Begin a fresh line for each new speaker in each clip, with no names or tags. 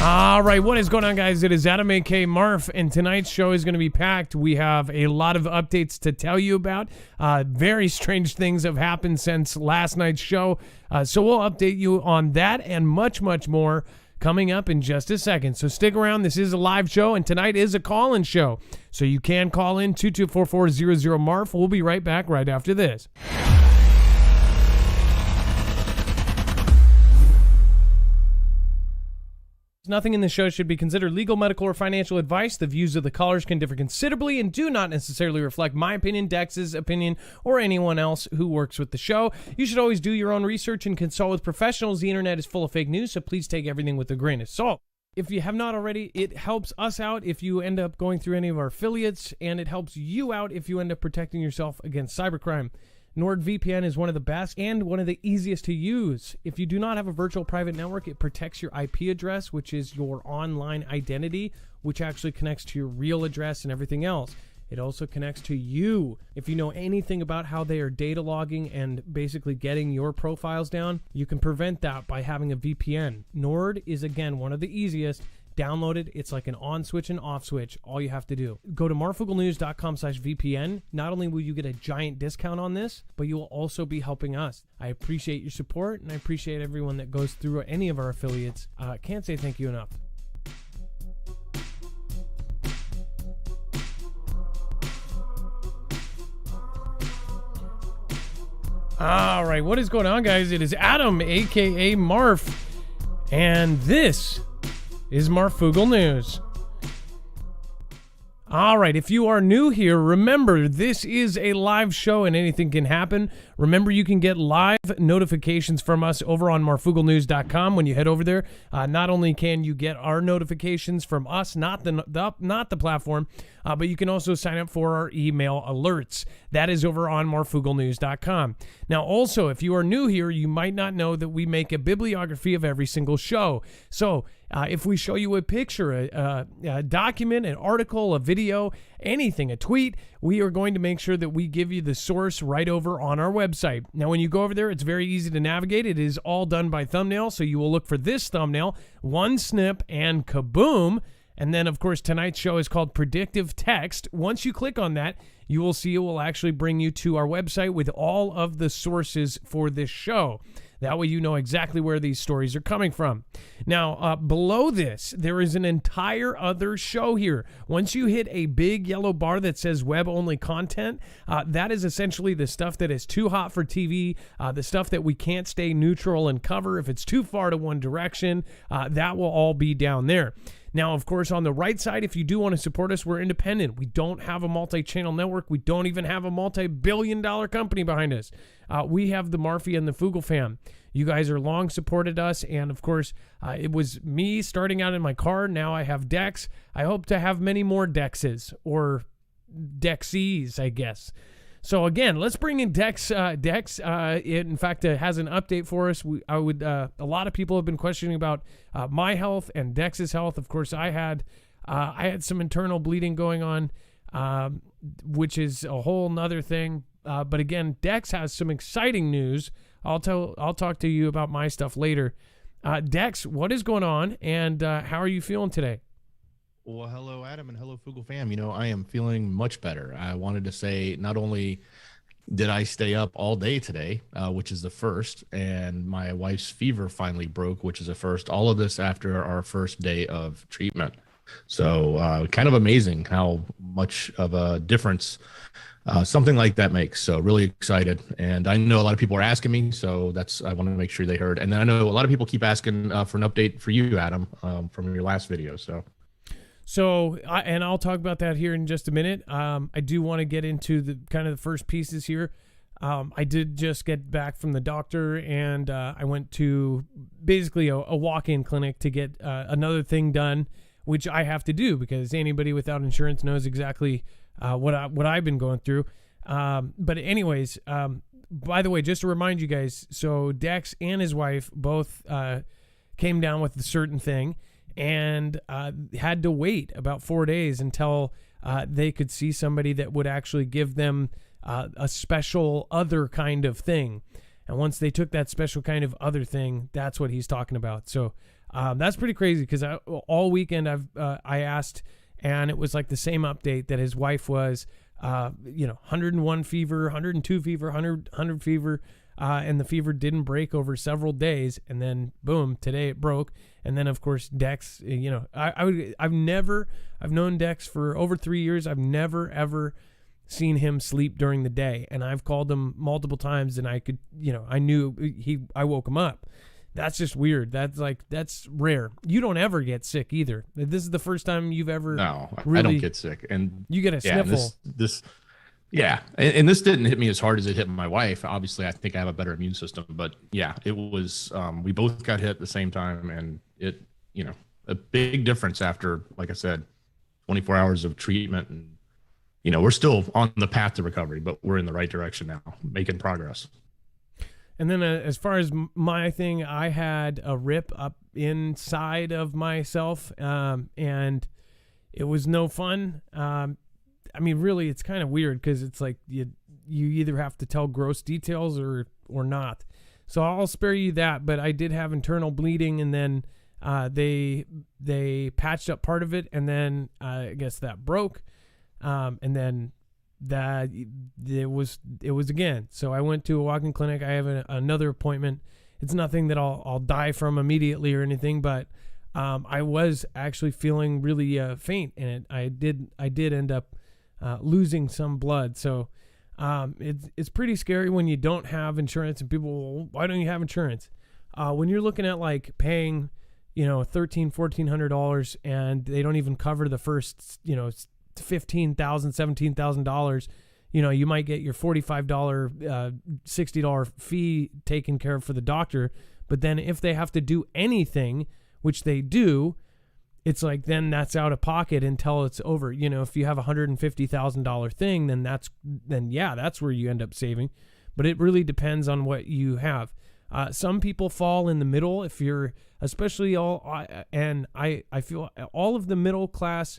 All right, what is going on, guys? It is Adam, aka Marf, and tonight's show is going to be packed. We have a lot of updates to tell you about. Very strange things have happened since last night's show, so we'll update you on that and much, much more coming up in just a second. So stick around. This is a live show, and tonight is a call-in show, so you can call in 224-400-MARF. We'll be right back right after this. Nothing in the show should be considered legal, medical, or financial advice. The views of the callers can differ considerably and do not necessarily reflect my opinion, Dex's opinion, or anyone else who works with the show. You should always do your own research and consult with professionals. The internet is full of fake news, so please take everything with a grain of salt. If you have not already, it helps us out if you end up going through any of our affiliates, and it helps you out if you end up protecting yourself against cybercrime. NordVPN is one of the best and one of the easiest to use. If you do not have a virtual private network, it protects your IP address, which is your online identity, which actually connects to your real address and everything else. It also connects to you. If you know anything about how they are data logging and basically getting your profiles down, you can prevent that by having a VPN. Nord is, again, one of the easiest. Download it. It's like an on switch and off switch. All you have to do. Go to marfooglenews.com/VPN. Not only will you get a giant discount on this, but you will also be helping us. I appreciate your support, and I appreciate everyone that goes through any of our affiliates. Can't say thank you enough. All right, what is going on, guys? It is Adam, aka Marf, and this is Marfoogle News. All right, if you are new here, remember this is a live show and anything can happen. Remember, you can get live notifications from us over on marfooglenews.com when you head over there. Not only can you get our notifications from us, not the platform, but you can also sign up for our email alerts. That is over on marfooglenews.com. Now, also, if you are new here, you might not know that we make a bibliography of every single show. So if we show you a picture, a document, an article, a video, anything, a tweet, we are going to make sure that we give you the source right over on our website. Now, when you go over there, it's very easy to navigate. It is all done by thumbnail, so you will look for this thumbnail, one snip, and kaboom. And then, of course, tonight's show is called Predictive Text. Once you click on that, you will see it will actually bring you to our website with all of the sources for this show. That way you know exactly where these stories are coming from. Now, below this, there is an entire other show here. Once you hit a big yellow bar that says web-only content, that is essentially the stuff that is too hot for TV, the stuff that we can't stay neutral and cover. If it's too far to one direction, that will all be down there. Now, of course, on the right side, if you do want to support us, we're independent. We don't have a multi-channel network. We don't even have a multi-billion-dollar company behind us. We have the Marfy and the Foogle fam. You guys are long supported us, and of course, it was me starting out in my car. Now I have Dex. I hope to have many more Dexes, or Dexies, I guess. So again, let's bring in Dex. Dex, in fact, has an update for us. A lot of people have been questioning about my health and Dex's health. Of course, I had some internal bleeding going on, which is a whole nother thing. But again, Dex has some exciting news. I'll talk to you about my stuff later. Dex, what is going on, and how are you feeling today?
Well, hello, Adam, and hello, Foogle fam. You know, I am feeling much better. I wanted to say not only did I stay up all day today, which is the first, and my wife's fever finally broke, which is the first. All of this after our first day of treatment. So kind of amazing how much of a difference something like that makes. So really excited. And I know a lot of people are asking me, so I want to make sure they heard. And then I know a lot of people keep asking for an update for you, Adam, from your last video.
So, and I'll talk about that here in just a minute. I do want to get into the kind of the first pieces here. I did just get back from the doctor, and I went to basically a walk-in clinic to get another thing done, which I have to do because anybody without insurance knows exactly what I've been going through. But anyways, by the way, just to remind you guys, so Dex and his wife both came down with a certain thing, and had to wait about 4 days until they could see somebody that would actually give them a special other kind of thing. And once they took that special kind of other thing, that's what he's talking about. So That's pretty crazy because all weekend I asked, and it was like the same update that his wife was, 101 fever, 102 fever, 100 fever, and the fever didn't break over several days, and then boom, today it broke. And then of course Dex, I've known Dex for over 3 years. I've never ever seen him sleep during the day, and I've called him multiple times, and I could, I knew I woke him up. That's just weird. That's rare. You don't ever get sick either. This is the first time you've ever.
No,
really,
I don't get sick, and
you get a sniffle.
And this didn't hit me as hard as it hit my wife. Obviously, I think I have a better immune system, but yeah, it was. We both got hit at the same time, and it, a big difference after, like I said, 24 hours of treatment, and we're still on the path to recovery, but we're in the right direction now, making progress.
And then as far as my thing, I had a rip up inside of myself, and it was no fun. Really, it's kind of weird because it's like you either have to tell gross details or not. So I'll spare you that. But I did have internal bleeding, and then they patched up part of it, and then I guess that broke, and then that it was again. So I went to a walk-in clinic. I have another appointment. It's nothing that I'll die from immediately or anything, but I was actually feeling really faint, and I did end up losing some blood. So it's pretty scary when you don't have insurance, and people, well, why don't you have insurance? When you're looking at like paying $1,400 and they don't even cover the first $15,000, $17,000, you might get your $45, $60 fee taken care of for the doctor. But then if they have to do anything, which they do, it's like, then that's out of pocket until it's over. If you have a $150,000 thing, then that's where you end up saving. But it really depends on what you have. Some people fall in the middle. If you're, especially I feel all of the middle class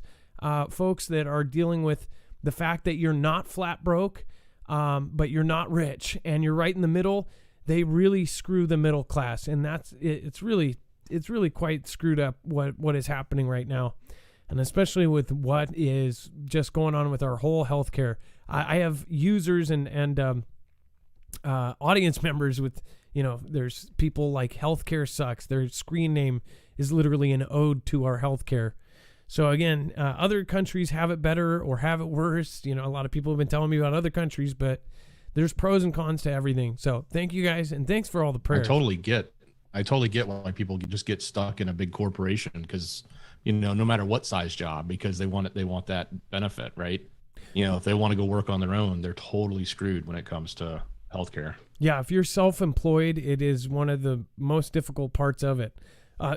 folks that are dealing with the fact that you're not flat broke, but you're not rich, and you're right in the middle, they really screw the middle class, and it's really quite screwed up what is happening right now, and especially with what is just going on with our whole healthcare. I have users and audience members with, there's people like Healthcare Sucks. Their screen name is literally an ode to our healthcare. So again, other countries have it better or have it worse. A lot of people have been telling me about other countries, but there's pros and cons to everything. So thank you guys, and thanks for all the prayers.
I totally get why people just get stuck in a big corporation, because no matter what size job, because they want that benefit, right? If they want to go work on their own, they're totally screwed when it comes to healthcare. Yeah,
if you're self-employed, it is one of the most difficult parts of it.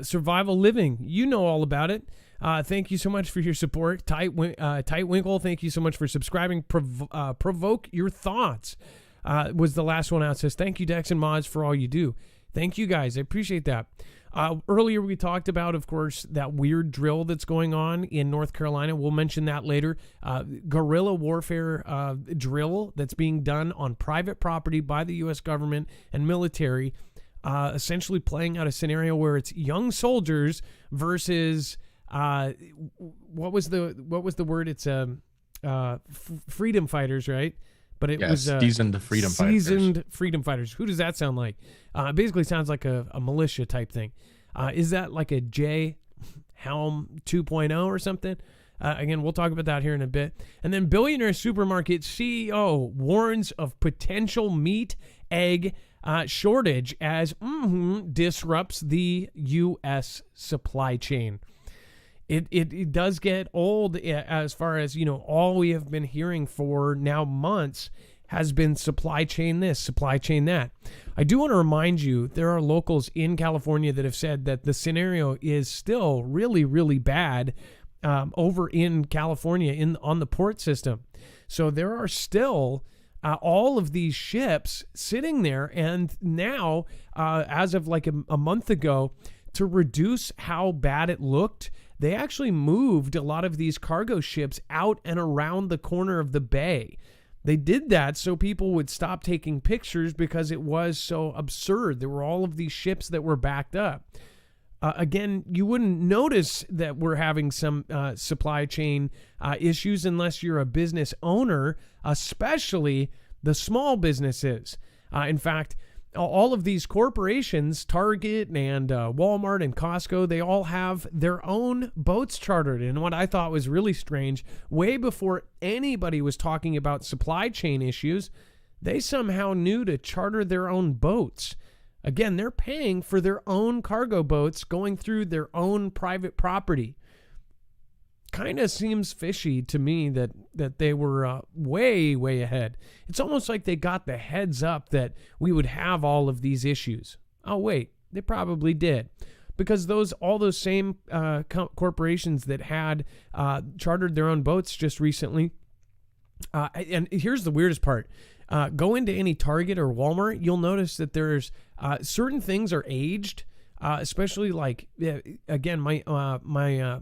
Survival living, all about it. Thank you so much for your support. Tight Winkle, thank you so much for subscribing. Provoke Your Thoughts was the last one out. Says, thank you, Dex and Mods, for all you do. Thank you, guys. I appreciate that. Earlier, we talked about, of course, that weird drill that's going on in North Carolina. We'll mention that later. Guerrilla warfare drill that's being done on private property by the U.S. government and military, essentially playing out a scenario where it's young soldiers versus what was the word? It's freedom fighters, right? But it was
seasoned freedom fighters.
Seasoned freedom fighters. Who does that sound like? It basically sounds like a militia type thing. Is that like a J Helm 2.0 or something? Again, we'll talk about that here in a bit. And then billionaire supermarket CEO warns of potential meat, egg shortage as disrupts the U.S. supply chain. It does get old as far as, all we have been hearing for now months has been supply chain this, supply chain that. I do want to remind you, there are locals in California that have said that the scenario is still really, really bad over in California on the port system. So there are still all of these ships sitting there. And now, as of like a month ago, to reduce how bad it looked, they actually moved a lot of these cargo ships out and around the corner of the bay. They did that so people would stop taking pictures because it was so absurd. There were all of these ships that were backed up. Again, you wouldn't notice that we're having some supply chain issues unless you're a business owner, especially the small businesses. In fact, all of these corporations, Target and Walmart and Costco, they all have their own boats chartered. And what I thought was really strange, way before anybody was talking about supply chain issues, they somehow knew to charter their own boats. Again, they're paying for their own cargo boats going through their own private property. Kind of seems fishy to me that they were way, way ahead. It's almost like they got the heads up that we would have all of these issues. Oh, wait, they probably did. Because all those same corporations that had chartered their own boats just recently, and here's the weirdest part. Go into any Target or Walmart, you'll notice that there's certain things are aged, especially like, again, my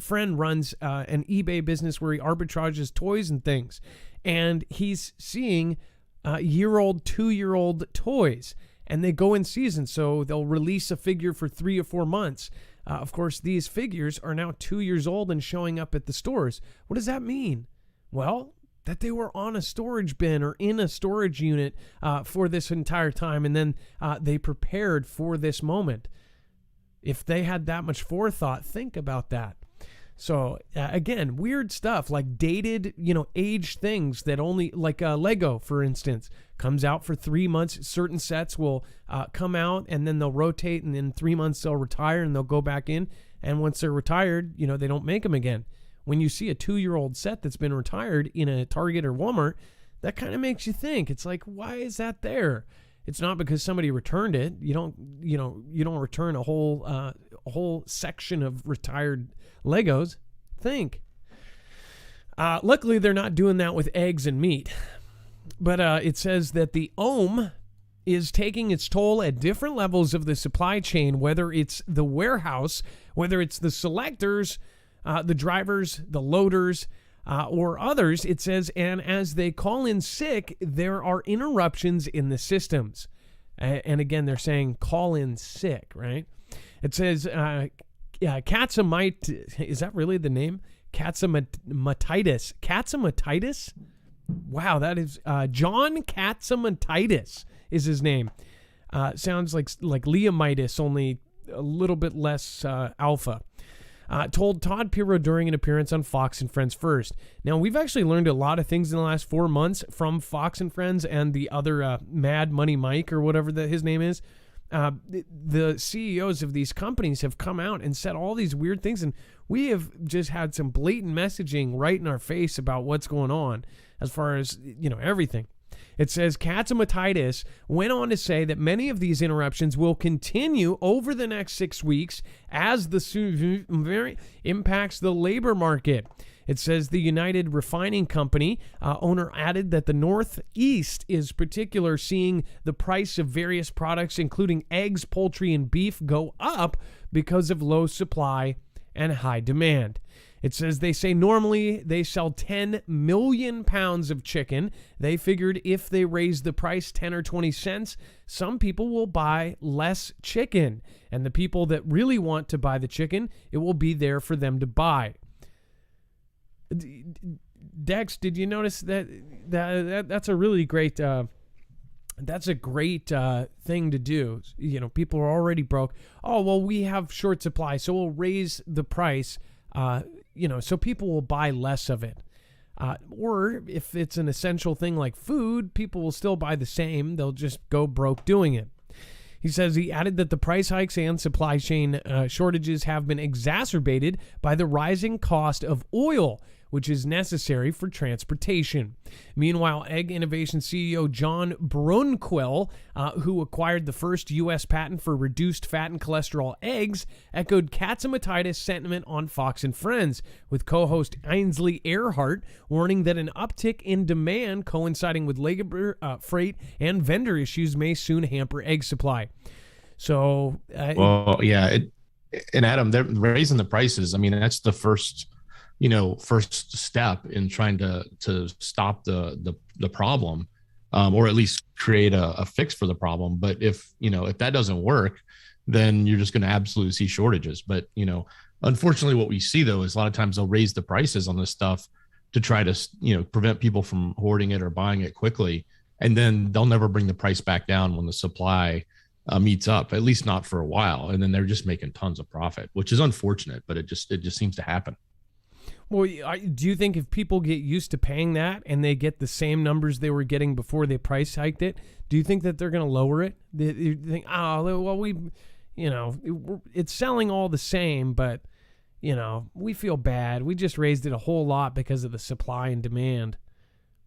friend runs an eBay business where he arbitrages toys and things, and he's seeing year-old, 2-year-old toys, and they go in season, so they'll release a figure for 3 or 4 months. Of course, these figures are now 2 years old and showing up at the stores. What does that mean? Well, that they were on a storage bin or in a storage unit for this entire time, and then they prepared for this moment. If they had that much forethought, think about that. So again, weird stuff like dated, aged things that only, like Lego, for instance, comes out for 3 months. Certain sets will come out and then they'll rotate, and in 3 months they'll retire and they'll go back in. And once they're retired, they don't make them again. When you see a 2-year-old set that's been retired in a Target or Walmart, that kind of makes you think. It's like, why is that there? It's not because somebody returned it. You don't return a whole section of retired Legos. Think. Luckily, they're not doing that with eggs and meat. But it says that the ohm is taking its toll at different levels of the supply chain, whether it's the warehouse, whether it's the selectors, the drivers, the loaders, or others. It says, and as they call in sick, there are interruptions in the systems. And again, they're saying call in sick, right? It says, Katsamite, is that really the name? Katsamatitis. Katsamatitis? Wow, that is John Katsamatitis is his name. Sounds like Leomitis, only a little bit less alpha. Told Todd Pirro during an appearance on Fox and Friends First. Now, we've actually learned a lot of things in the last 4 months from Fox and Friends and the other Mad Money Mike or whatever his name is. The CEOs of these companies have come out and said all these weird things, and we have just had some blatant messaging right in our face about what's going on as far as, everything. It says Katsamatitis went on to say that many of these interruptions will continue over the next 6 weeks as the very impacts the labor market. It says the United Refining Company owner added that the Northeast is particular seeing the price of various products, including eggs, poultry, and beef, go up because of low supply and high demand. It says they say normally they sell 10 million pounds of chicken. They figured if they raise the price 10 or 20 cents, some people will buy less chicken. And the people that really want to buy the chicken, it will be there for them to buy. Dex, did you notice that's a really great that's a great thing to do. People are already broke. Oh, well, we have short supply, so we'll raise the price so people will buy less of it. Or if it's an essential thing like food, people will still buy the same. They'll just go broke doing it. He says he added that the price hikes and supply chain shortages have been exacerbated by the rising cost of oil, which is necessary for transportation. Meanwhile, Egg Innovation CEO John Brunquell, who acquired the first U.S. patent for reduced fat and cholesterol eggs, echoed Katsamatitis' sentiment on Fox and Friends, with co-host Ainsley Earhart warning that an uptick in demand coinciding with labor, freight, and vendor issues may soon hamper egg supply. So,
and Adam, they're raising the prices. I mean, that's the first step in trying to stop the problem, or at least create a fix for the problem. But if that doesn't work, then you're just going to absolutely see shortages. But, unfortunately, what we see though is a lot of times they'll raise the prices on this stuff to try to, prevent people from hoarding it or buying it quickly. And then they'll never bring the price back down when the supply meets up, at least not for a while. And then they're just making tons of profit, which is unfortunate, but it just seems to happen.
Well, do you think if people get used to paying that and they get the same numbers they were getting before they price hiked it, do you think that they're going to lower it? You think, it's selling all the same, but, we feel bad. We just raised it a whole lot because of the supply and demand.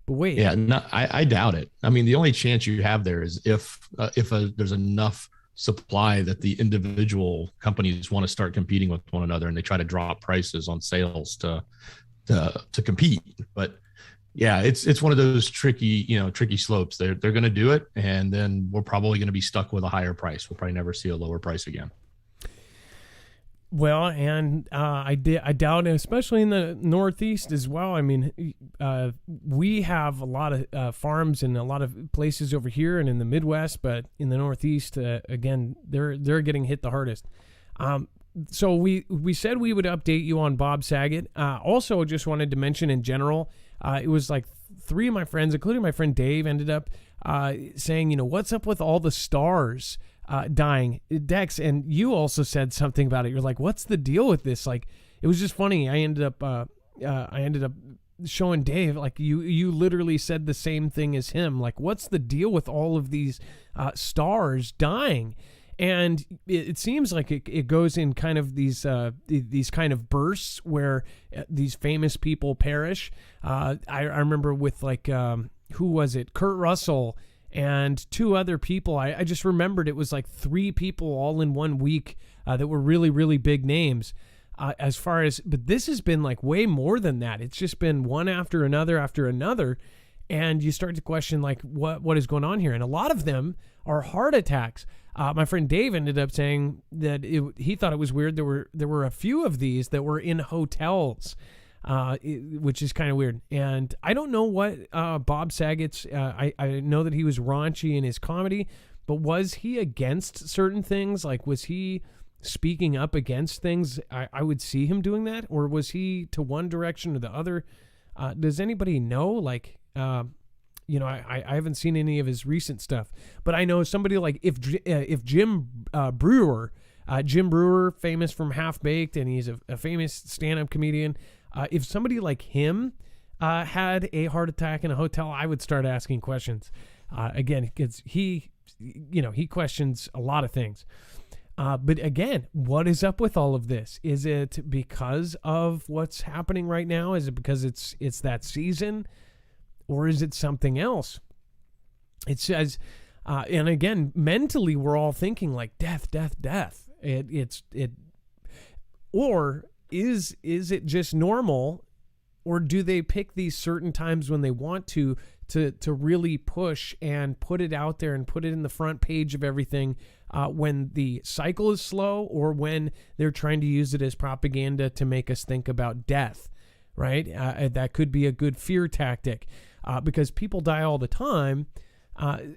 But wait.
Yeah, no, I doubt it. I mean, the only chance you have there is if there's enough supply that the individual companies want to start competing with one another and they try to drop prices on sales to compete. But yeah, it's one of those tricky slopes. They're going to do it, and then we're probably going to be stuck with a higher price. We'll probably never see a lower price again.
Well, and I doubt it, especially in the Northeast as well. I mean, we have a lot of farms in a lot of places over here and in the Midwest, but in the Northeast, again, they're getting hit the hardest. So we said we would update you on Bob Saget. Also, just wanted to mention in general, it was like 3 of my friends, including my friend Dave, ended up saying, what's up with all the stars dying? Dex, and you also said something about it. You're like, what's the deal with this? Like, it was just funny. I ended up showing Dave, like, you literally said the same thing as him. Like, what's the deal with all of these stars dying? And it seems like it goes in kind of these kind of bursts where these famous people perish. I remember with who was it? Kurt Russell and 2 other people. I just remembered it was like 3 people all in 1 week that were really, really big names. But this has been like way more than that. It's just been one after another. And you start to question like what is going on here. And a lot of them are heart attacks. My friend Dave ended up saying that he thought it was weird. There were a few of these that were in hotels, which is kind of weird. And I don't know what Bob Saget's. I know that he was raunchy in his comedy, but was he against certain things? Like, was he speaking up against things? I would see him doing that, or was he to one direction or the other? Does anybody know? Like, I haven't seen any of his recent stuff, but I know somebody like if Jim Brewer, famous from Half Baked, and he's a famous stand-up comedian. If somebody like him had a heart attack in a hotel, I would start asking questions. Again, because he questions a lot of things. But again, what is up with all of this? Is it because of what's happening right now? Is it because it's that season? Or is it something else? It says, and again, mentally, we're all thinking like death. Or is it just normal? Or do they pick these certain times when they want to really push and put it out there and put it in the front page of everything when the cycle is slow, or when they're trying to use it as propaganda to make us think about death, right? That could be a good fear tactic. Because people die all the time,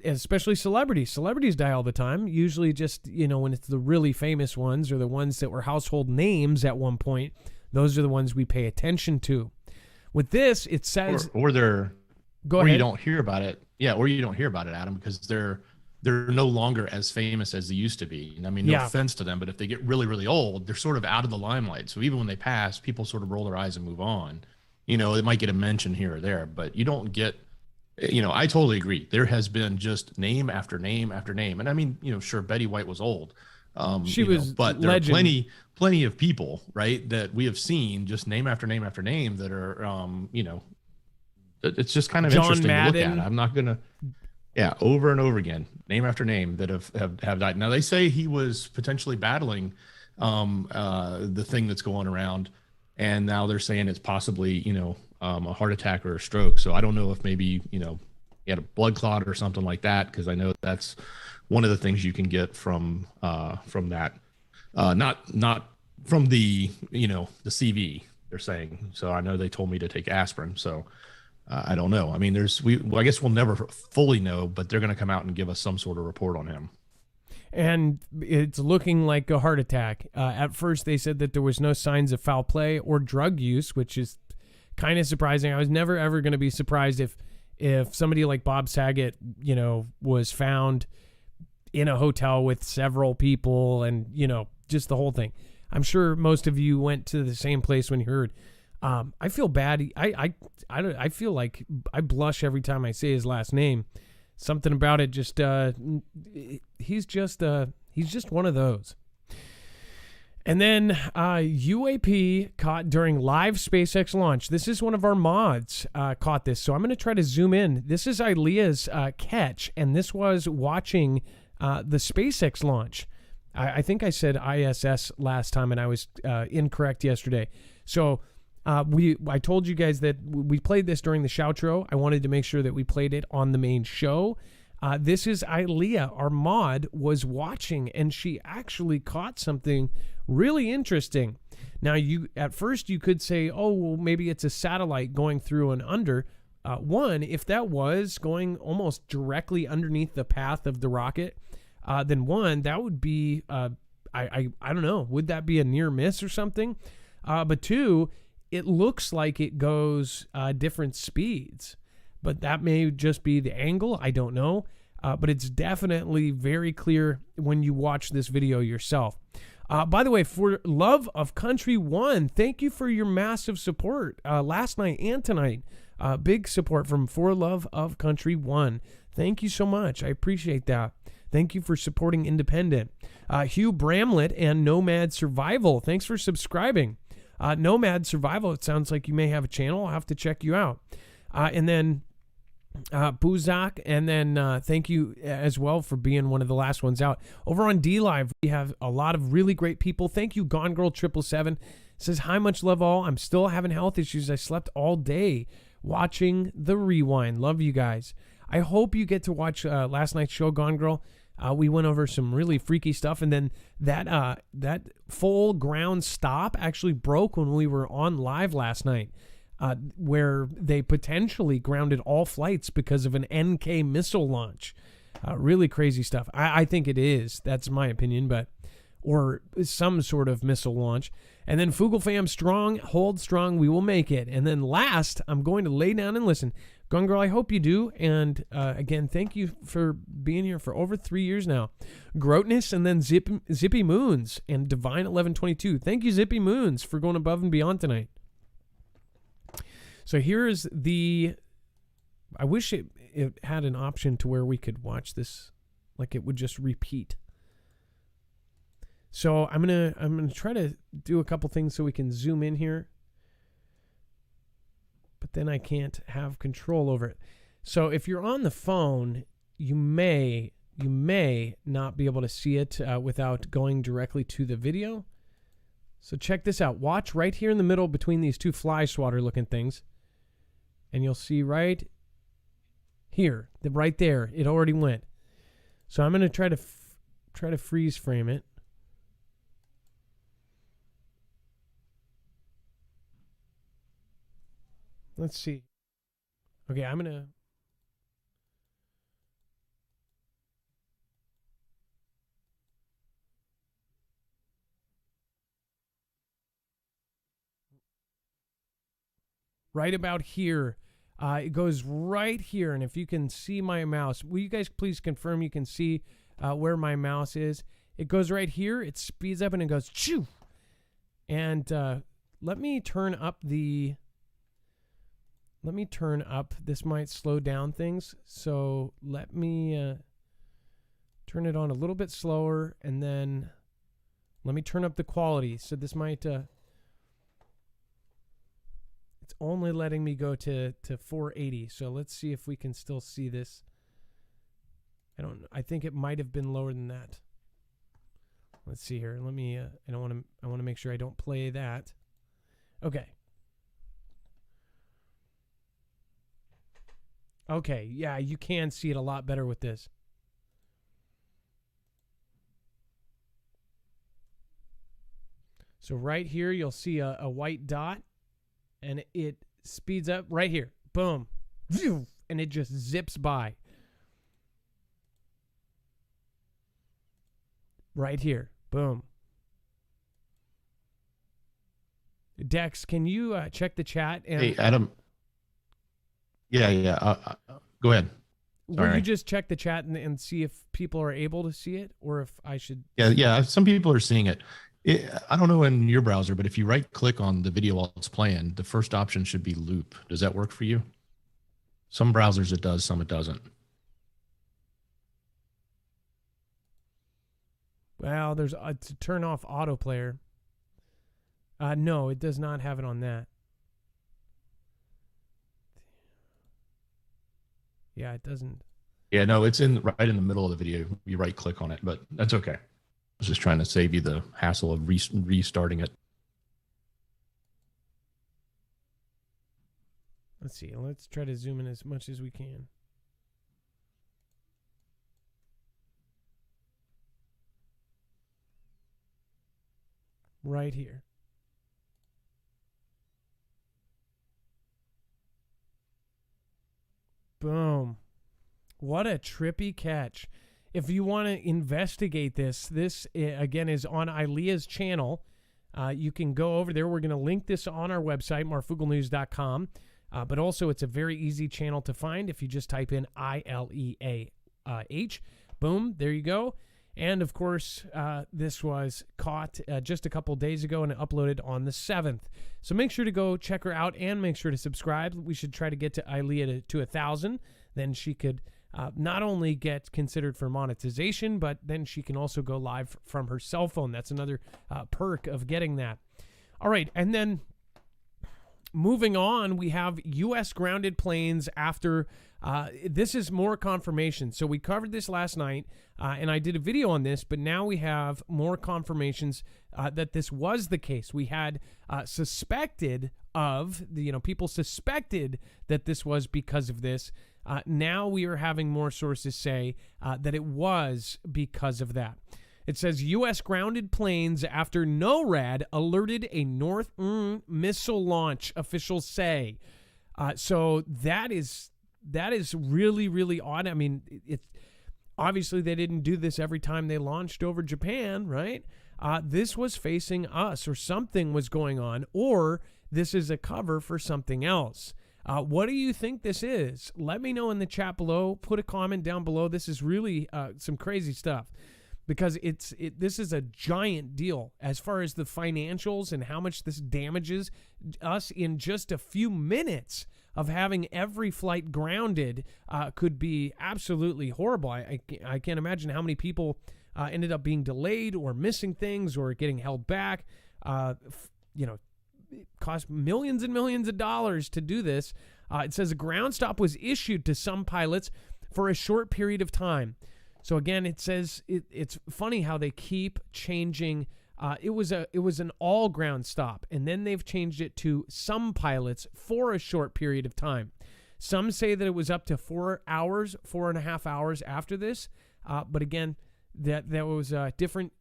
especially celebrities. Celebrities die all the time, usually just, when it's the really famous ones or the ones that were household names at one point. Those are the ones we pay attention to. With this, it says... Or they're...
Go ahead. You don't hear about it. Yeah, or you don't hear about it, Adam, because they're no longer as famous as they used to be. I mean, no offense to them, but if they get really, really old, they're sort of out of the limelight. So even when they pass, people sort of roll their eyes and move on. It might get a mention here or there, but you don't get, I totally agree. There has been just name after name after name. And I mean, sure, Betty White was old.
She was
but there are plenty of people, right, that we have seen just name after name after name that are, it's just kind of
John
interesting
Madden.
to look at. I'm not going to, over and over again, name after name that have died. Now, they say he was potentially battling the thing that's going around. And now they're saying it's possibly, a heart attack or a stroke. So I don't know if maybe, he had a blood clot or something like that, because I know that's one of the things you can get from that. Not from the, the CV, they're saying. So I know they told me to take aspirin. So I don't know. I mean, I guess we'll never fully know, but they're going to come out and give us some sort of report on him.
And it's looking like a heart attack. At first, they said that there was no signs of foul play or drug use, which is kind of surprising. I was never, ever going to be surprised if somebody like Bob Saget, was found in a hotel with several people and, just the whole thing. I'm sure most of you went to the same place when you heard. I feel bad. I feel like I blush every time I say his last name. Something about it just he's just one of those. And then UAP caught during live SpaceX launch. This is one of our mods caught this, so I'm going to try to zoom in. This is Ilea's catch, and this was watching the SpaceX launch. I think I said ISS last time, and I was incorrect yesterday. So I told you guys that we played this during the shoutro. I wanted to make sure that we played it on the main show. This is Ilea, our mod, was watching, and she actually caught something really interesting. Now, at first you could say, oh, well, maybe it's a satellite going through and under. One, if that was going almost directly underneath the path of the rocket, then one, that would be, I don't know, would that be a near miss or something? But two, it looks like it goes different speeds, but that may just be the angle. I don't know. But it's definitely very clear when you watch this video yourself. By the way, for Love of Country 1, thank you for your massive support last night and tonight. Big support from For Love of Country 1. Thank you so much. I appreciate that. Thank you for supporting Independent. Hugh Bramlett and Nomad Survival, thanks for subscribing. Nomad Survival, it sounds like you may have a channel. I'll have to check you out. And then Buzak, and then thank you as well for being one of the last ones out. Over on DLive, we have a lot of really great people. Thank you, Gone Girl 777. Says, hi, much love all. I'm still having health issues. I slept all day watching the rewind. Love you guys. I hope you get to watch last night's show, Gone Girl. We went over some really freaky stuff, and then that full ground stop actually broke when we were on live last night, where they potentially grounded all flights because of an NK missile launch. Really crazy stuff. I think it is. That's my opinion, or some sort of missile launch. And then Foogle Fam strong, hold strong, we will make it. And then last, I'm going to lay down and listen. Gun Girl, I hope you do. And again, thank you for being here for over 3 years now. Grotness, and then Zippy Moons and Divine 1122. Thank you, Zippy Moons, for going above and beyond tonight. So here is I wish it had an option to where we could watch this, like it would just repeat. So I'm gonna try to do a couple things so we can zoom in here, but then I can't have control over it. So if you're on the phone, you may not be able to see it without going directly to the video. So check this out. Watch right here in the middle between these two fly swatter looking things, and you'll see right here, right there, it already went. So I'm gonna try to freeze frame it. Let's see. Okay, I'm going to... Right about here. It goes right here, and if you can see my mouse, will you guys please confirm you can see where my mouse is? It goes right here. It speeds up, and it goes, choo! And let me turn up the... This might slow down things, so let me turn it on a little bit slower, and then let me turn up the quality. So this might, it's only letting me go to 480, so let's see if we can still see this. I think it might have been lower than that. Let's see here. Let me, I want to make sure I don't play that. Okay. Okay, yeah, you can see it a lot better with this. So right here, you'll see a white dot, and it speeds up right here. Boom. And it just zips by. Right here. Boom. Dex, can you check the chat? And
hey, Adam. Yeah. Go ahead.
Will you just check the chat and see if people are able to see it, or if I should?
Yeah. Some people are seeing it. I don't know in your browser, but if you right click on the video while it's playing, the first option should be loop. Does that work for you? Some browsers it does, some it doesn't.
Well, there's to turn off autoplayer. No, it does not have it on that. Yeah, it doesn't.
Yeah, no, it's right in the middle of the video. You right click on it, but that's okay. I was just trying to save you the hassle of restarting it.
Let's see. Let's try to zoom in as much as we can. Right here. Boom. What a trippy catch. If you want to investigate this again is on Ilea's channel. You can go over there. We're going to link this on our website, marfooglenews.com. But also, it's a very easy channel to find if you just type in ILEAH. Boom, there you go. And, of course, this was caught just a couple days ago and uploaded on the 7th. So make sure to go check her out and make sure to subscribe. We should try to get to Ilea to 1,000. Then she could not only get considered for monetization, but then she can also go live from her cell phone. That's another perk of getting that. All right, and then moving on, we have U.S. grounded planes after. This is more confirmation. So we covered this last night, and I did a video on this, but now we have more confirmations that this was the case. We had suspected of, people suspected that this was because of this. Now we are having more sources say that it was because of that. It says U.S. grounded planes after NORAD alerted a North missile launch, officials say. So that is really, really odd. I mean, it's obviously they didn't do this every time they launched over Japan, right? This was facing us, or something was going on, or this is a cover for something else. What do you think this is? Let me know in the chat below. Put a comment down below. This is really some crazy stuff, because this is a giant deal as far as the financials and how much this damages us in just a few minutes of having every flight grounded. Could be absolutely horrible. I can't imagine how many people ended up being delayed or missing things or getting held back. It cost millions and millions of dollars to do this. It says a ground stop was issued to some pilots for a short period of time. So again, it says it's funny how they keep changing. It was an all ground stop, and then they've changed it to some pilots for a short period of time. Some say that it was up to 4.5 hours after this. But again, that was different.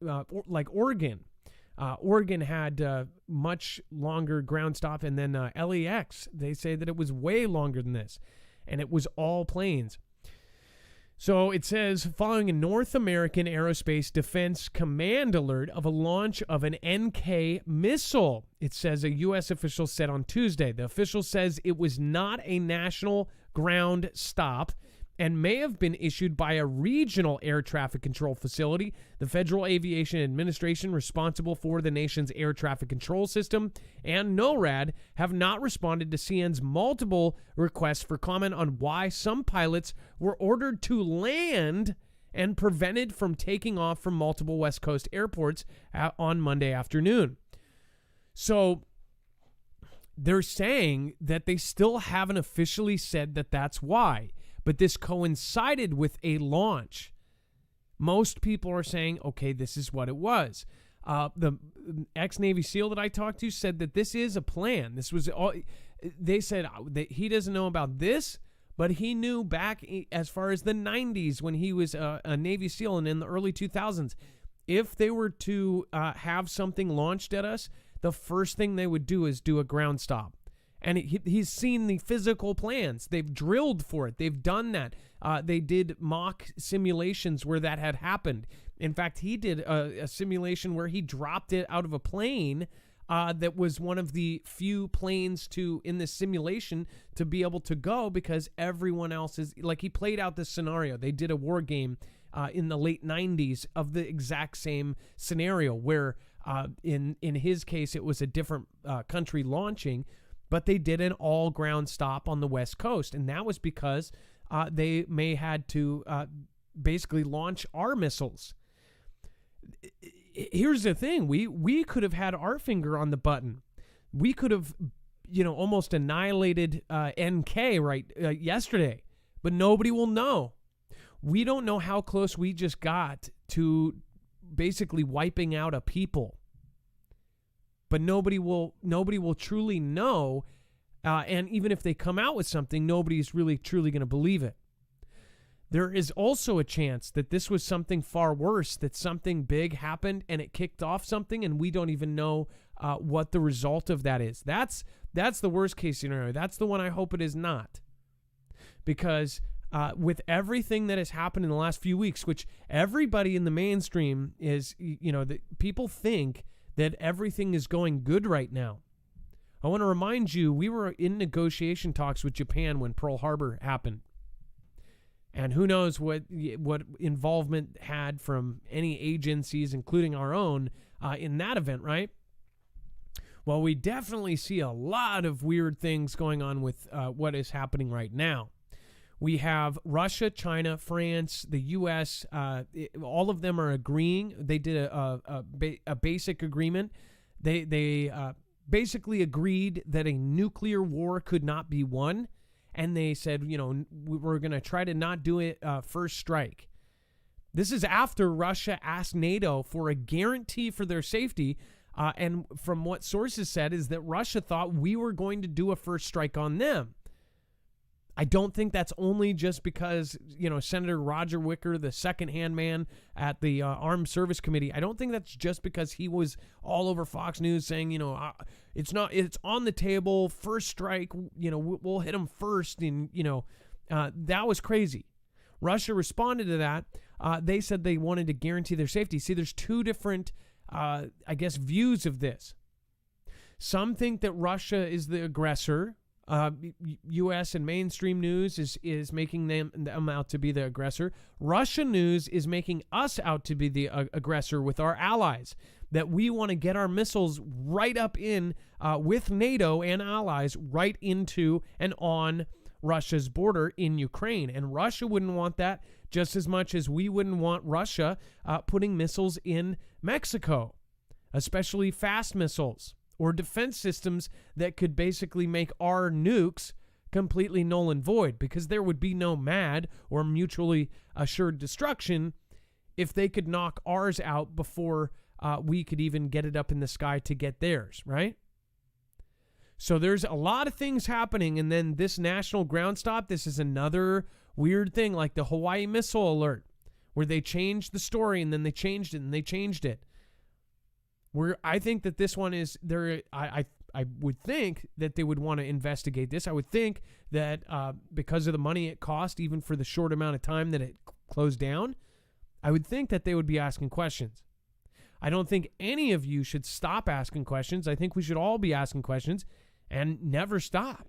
Like Oregon. Oregon had much longer ground stop, and then LAX, they say that it was way longer than this, and it was all planes. So it says, following a North American Aerospace Defense Command alert of a launch of an NK missile, it says a U.S. official said on Tuesday. The official says it was not a national ground stop and may have been issued by a regional air traffic control facility. The Federal Aviation Administration, responsible for the nation's air traffic control system, and NORAD have not responded to CNN's multiple requests for comment on why some pilots were ordered to land and prevented from taking off from multiple West Coast airports on Monday afternoon. So they're saying that they still haven't officially said that that's why. But this coincided with a launch. Most people are saying, okay, this is what it was. The ex-Navy SEAL that I talked to said that this is a plan. This was all. They said that he doesn't know about this, but he knew back as far as the 90s when he was a Navy SEAL and in the early 2000s. If they were to have something launched at us, the first thing they would do is do a ground stop. And he's seen the physical plans. They've drilled for it. They've done that. They did mock simulations where that had happened. In fact, he did a simulation where he dropped it out of a plane that was one of the few planes in this simulation to be able to go, because everyone else is like, he played out this scenario. They did a war game in the late 90s of the exact same scenario where in his case, it was a different country launching, but they did an all ground stop on the West Coast. And that was because they may had to basically launch our missiles. Here's the thing. We could have had our finger on the button. We could have, almost annihilated NK yesterday, but nobody will know. We don't know how close we just got to basically wiping out a people, but nobody will truly know. And even if they come out with something, nobody's really truly going to believe it. There is also a chance that this was something far worse, that something big happened and it kicked off something and we don't even know what the result of that is. That's the worst case scenario. That's the one I hope it is not. Because with everything that has happened in the last few weeks, which everybody in the mainstream is, people think that everything is going good right now. I want to remind you, we were in negotiation talks with Japan when Pearl Harbor happened. And who knows what involvement had from any agencies, including our own, in that event, right? Well, we definitely see a lot of weird things going on with what is happening right now. We have Russia, China, France, the U.S., all of them are agreeing. They did a basic agreement. They basically agreed that a nuclear war could not be won. And they said, we're going to try to not do it first strike. This is after Russia asked NATO for a guarantee for their safety. And from what sources said is that Russia thought we were going to do a first strike on them. I don't think that's only just because, Senator Roger Wicker, the second-hand man at the Armed Service Committee, I don't think that's just because he was all over Fox News saying, it's on the table, first strike, we'll hit them first. And, that was crazy. Russia responded to that. They said they wanted to guarantee their safety. See, there's two different, views of this. Some think that Russia is the aggressor. U.S. and mainstream news is making them out to be the aggressor. Russian news is making us out to be the aggressor with our allies, that we want to get our missiles right up in with NATO and allies right into and on Russia's border in Ukraine. And Russia wouldn't want that just as much as we wouldn't want Russia putting missiles in Mexico, especially fast missiles or defense systems that could basically make our nukes completely null and void, because there would be no MAD or mutually assured destruction if they could knock ours out before we could even get it up in the sky to get theirs, right? So there's a lot of things happening, and then this national ground stop, this is another weird thing, like the Hawaii missile alert, where they changed the story and then they changed it and they changed it. I think that this one is there. I would think that they would want to investigate this. I would think that because of the money it cost, even for the short amount of time that it closed down, I would think that they would be asking questions. I don't think any of you should stop asking questions. I think we should all be asking questions and never stop.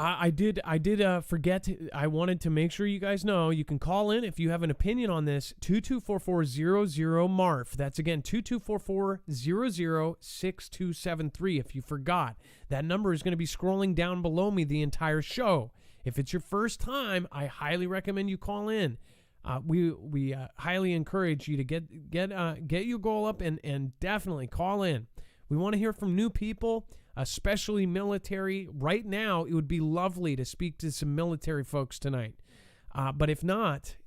I did forget. I wanted to make sure you guys know you can call in if you have an opinion on this. 2244-00-MARF. That's again 2244-00-6273. If you forgot, that number is going to be scrolling down below me the entire show. If it's your first time, I highly recommend you call in. We highly encourage you to get your goal up and definitely call in. We want to hear from new people, especially military. Right now, it would be lovely to speak to some military folks tonight. But if not,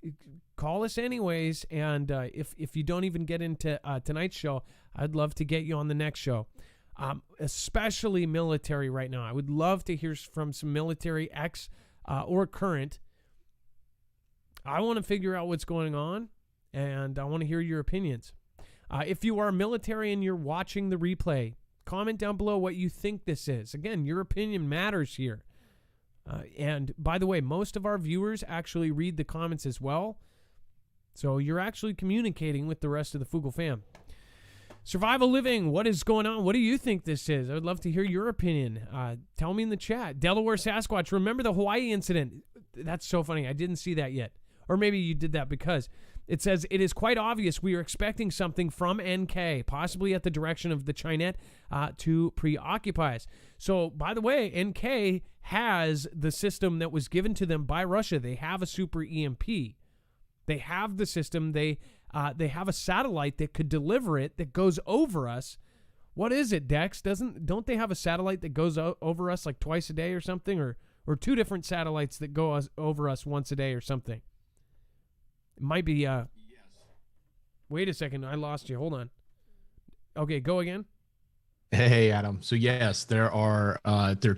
call us anyways. And if you don't even get into tonight's show, I'd love to get you on the next show. Especially military right now. I would love to hear from some military ex or current. I want to figure out what's going on, and I want to hear your opinions. If you are military and you're watching the replay, comment down below what you think this is. Again, your opinion matters here. And by the way, most of our viewers actually read the comments as well. So you're actually communicating with the rest of the Foogle fam. Survival Living, what is going on? What do you think this is? I would love to hear your opinion. Tell me in the chat. Delaware Sasquatch, remember the Hawaii incident? That's so funny. I didn't see that yet. Or maybe you did that because it says, it is quite obvious we are expecting something from NK, possibly at the direction of the Chinet, to preoccupy us. So, by the way, NK has the system that was given to them by Russia. They have a super EMP. They have the system. They have a satellite that could deliver it that goes over us. What is it, Dex? Don't they have a satellite that goes over us like twice a day or something, or two different satellites that go over us once a day or something? It might be. Yes. Wait a second, I lost you. Hold on. Okay, go again.
Hey, Adam. So yes, there are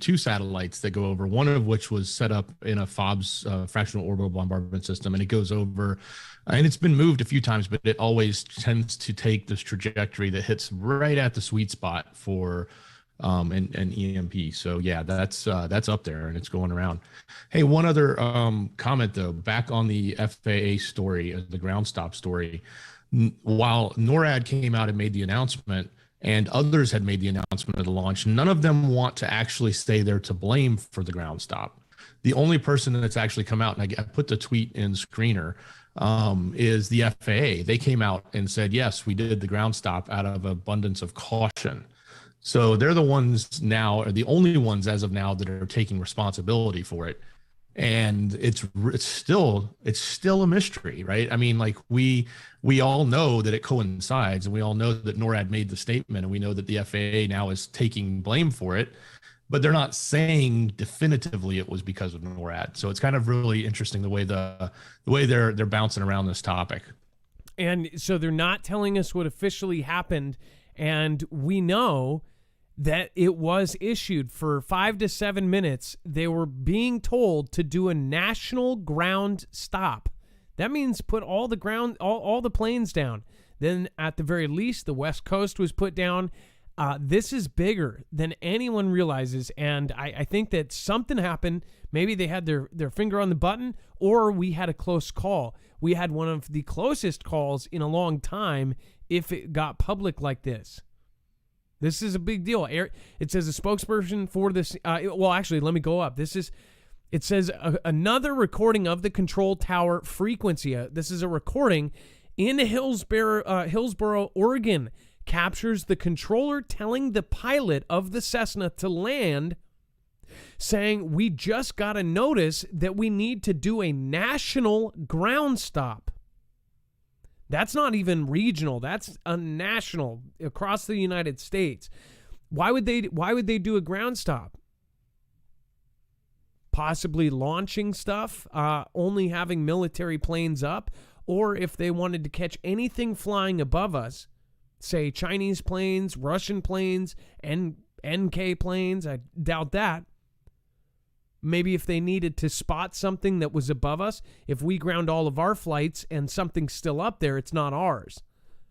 two satellites that go over. One of which was set up in a FOBS fractional orbital bombardment system, and it goes over. And it's been moved a few times, but it always tends to take this trajectory that hits right at the sweet spot for an EMP. So yeah, that's up there and it's going around. Hey, one other comment though, back on the FAA story, the ground stop story. While NORAD came out and made the announcement, and others had made the announcement of the launch, none of them want to actually stay there to blame for the ground stop. The only person that's actually come out, and I put the tweet in screener, is the FAA. They came out and said, yes, we did the ground stop out of abundance of caution. So they're the ones now, or the only ones as of now, that are taking responsibility for it. And it's still a mystery, right? I mean, like we all know that it coincides, and we all know that NORAD made the statement, and we know that the FAA now is taking blame for it, but they're not saying definitively it was because of NORAD. So it's kind of really interesting the way they're bouncing around this topic.
And so they're not telling us what officially happened, and we know that it was issued for 5 to 7 minutes. They were being told to do a national ground stop. That means put all the planes down. Then at the very least, the West Coast was put down. This is bigger than anyone realizes, and I think that something happened. Maybe they had their finger on the button, or we had a close call. We had one of the closest calls in a long time if it got public like this. This is a big deal. It says a spokesperson for this. Well, actually, let me go up. It says another recording of the control tower frequency. This is a recording in Hillsboro, Oregon. Captures the controller telling the pilot of the Cessna to land, saying, we just got a notice that we need to do a national ground stop. That's not even regional. That's a national across the United States. Why would they do a ground stop? Possibly launching stuff, only having military planes up, or if they wanted to catch anything flying above us, say Chinese planes, Russian planes, and NK planes. I doubt that. Maybe if they needed to spot something that was above us, if we ground all of our flights and something's still up there, it's not ours.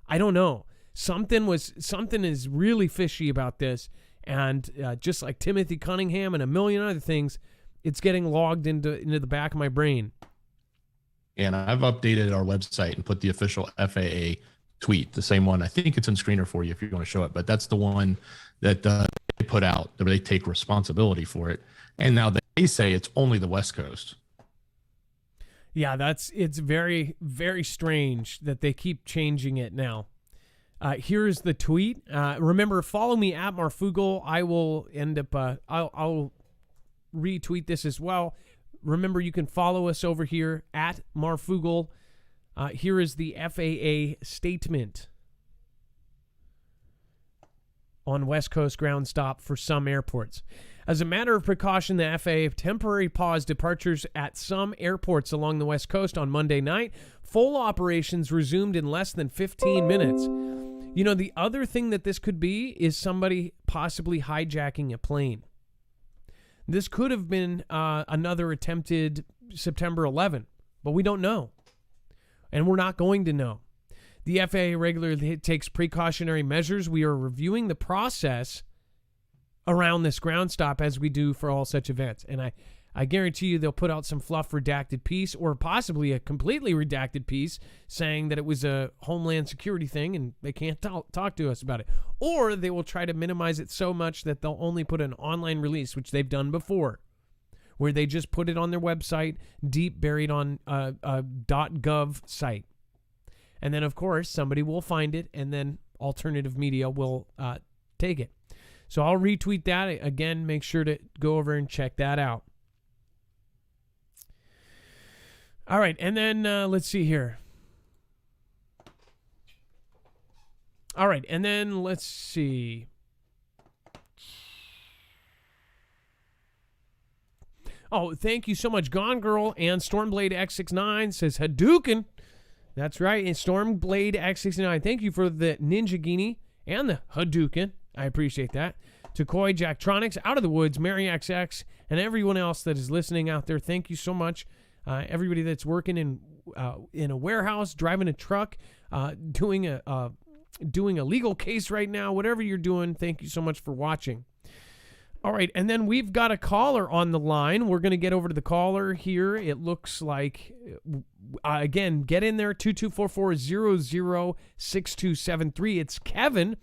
I don't know. Something is really fishy about this. And just like Timothy Cunningham and a million other things, it's getting logged into the back of my brain.
And I've updated our website and put the official FAA tweet, the same one. I think it's in screener for you if you want to show it, but that's the one that they put out, where they take responsibility for it. And now they say it's only the West Coast.
Yeah, it's very, very strange that they keep changing it now. Here's the tweet. Remember, follow me at Marfoogle. I will end up, I'll retweet this as well. Remember, you can follow us over here at Marfoogle. Here is the FAA statement on West Coast ground stop for some airports. As a matter of precaution, the FAA temporarily paused departures at some airports along the West Coast on Monday night. Full operations resumed in less than 15 minutes. You know, the other thing that this could be is somebody possibly hijacking a plane. This could have been another attempted September 11, but we don't know. And we're not going to know. The FAA regularly takes precautionary measures. We are reviewing the process around this ground stop as we do for all such events. And I guarantee you they'll put out some fluff redacted piece, or possibly a completely redacted piece saying that it was a Homeland Security thing and they can't talk to us about it. Or they will try to minimize it so much that they'll only put an online release, which they've done before, where they just put it on their website, deep buried on a .gov site. And then, of course, somebody will find it, and then alternative media will take it. So I'll retweet that. Again, make sure to go over and check that out. All right, and then let's see here. All right, and then let's see. Oh, thank you so much, Gone Girl and Stormblade X69 says Hadouken. That's right, and Stormblade X69. Thank you for the Ninja Genie and the Hadouken. I appreciate that. Takoi Jacktronics, Out of the Woods, Mary XX, and everyone else that is listening out there. Thank you so much. Everybody that's working in a warehouse, driving a truck, doing a legal case right now, whatever you're doing, thank you so much for watching. All right, and then we've got a caller on the line. We're going to get over to the caller here. It looks like, again, get in there, 2244-006273. It's Kevin.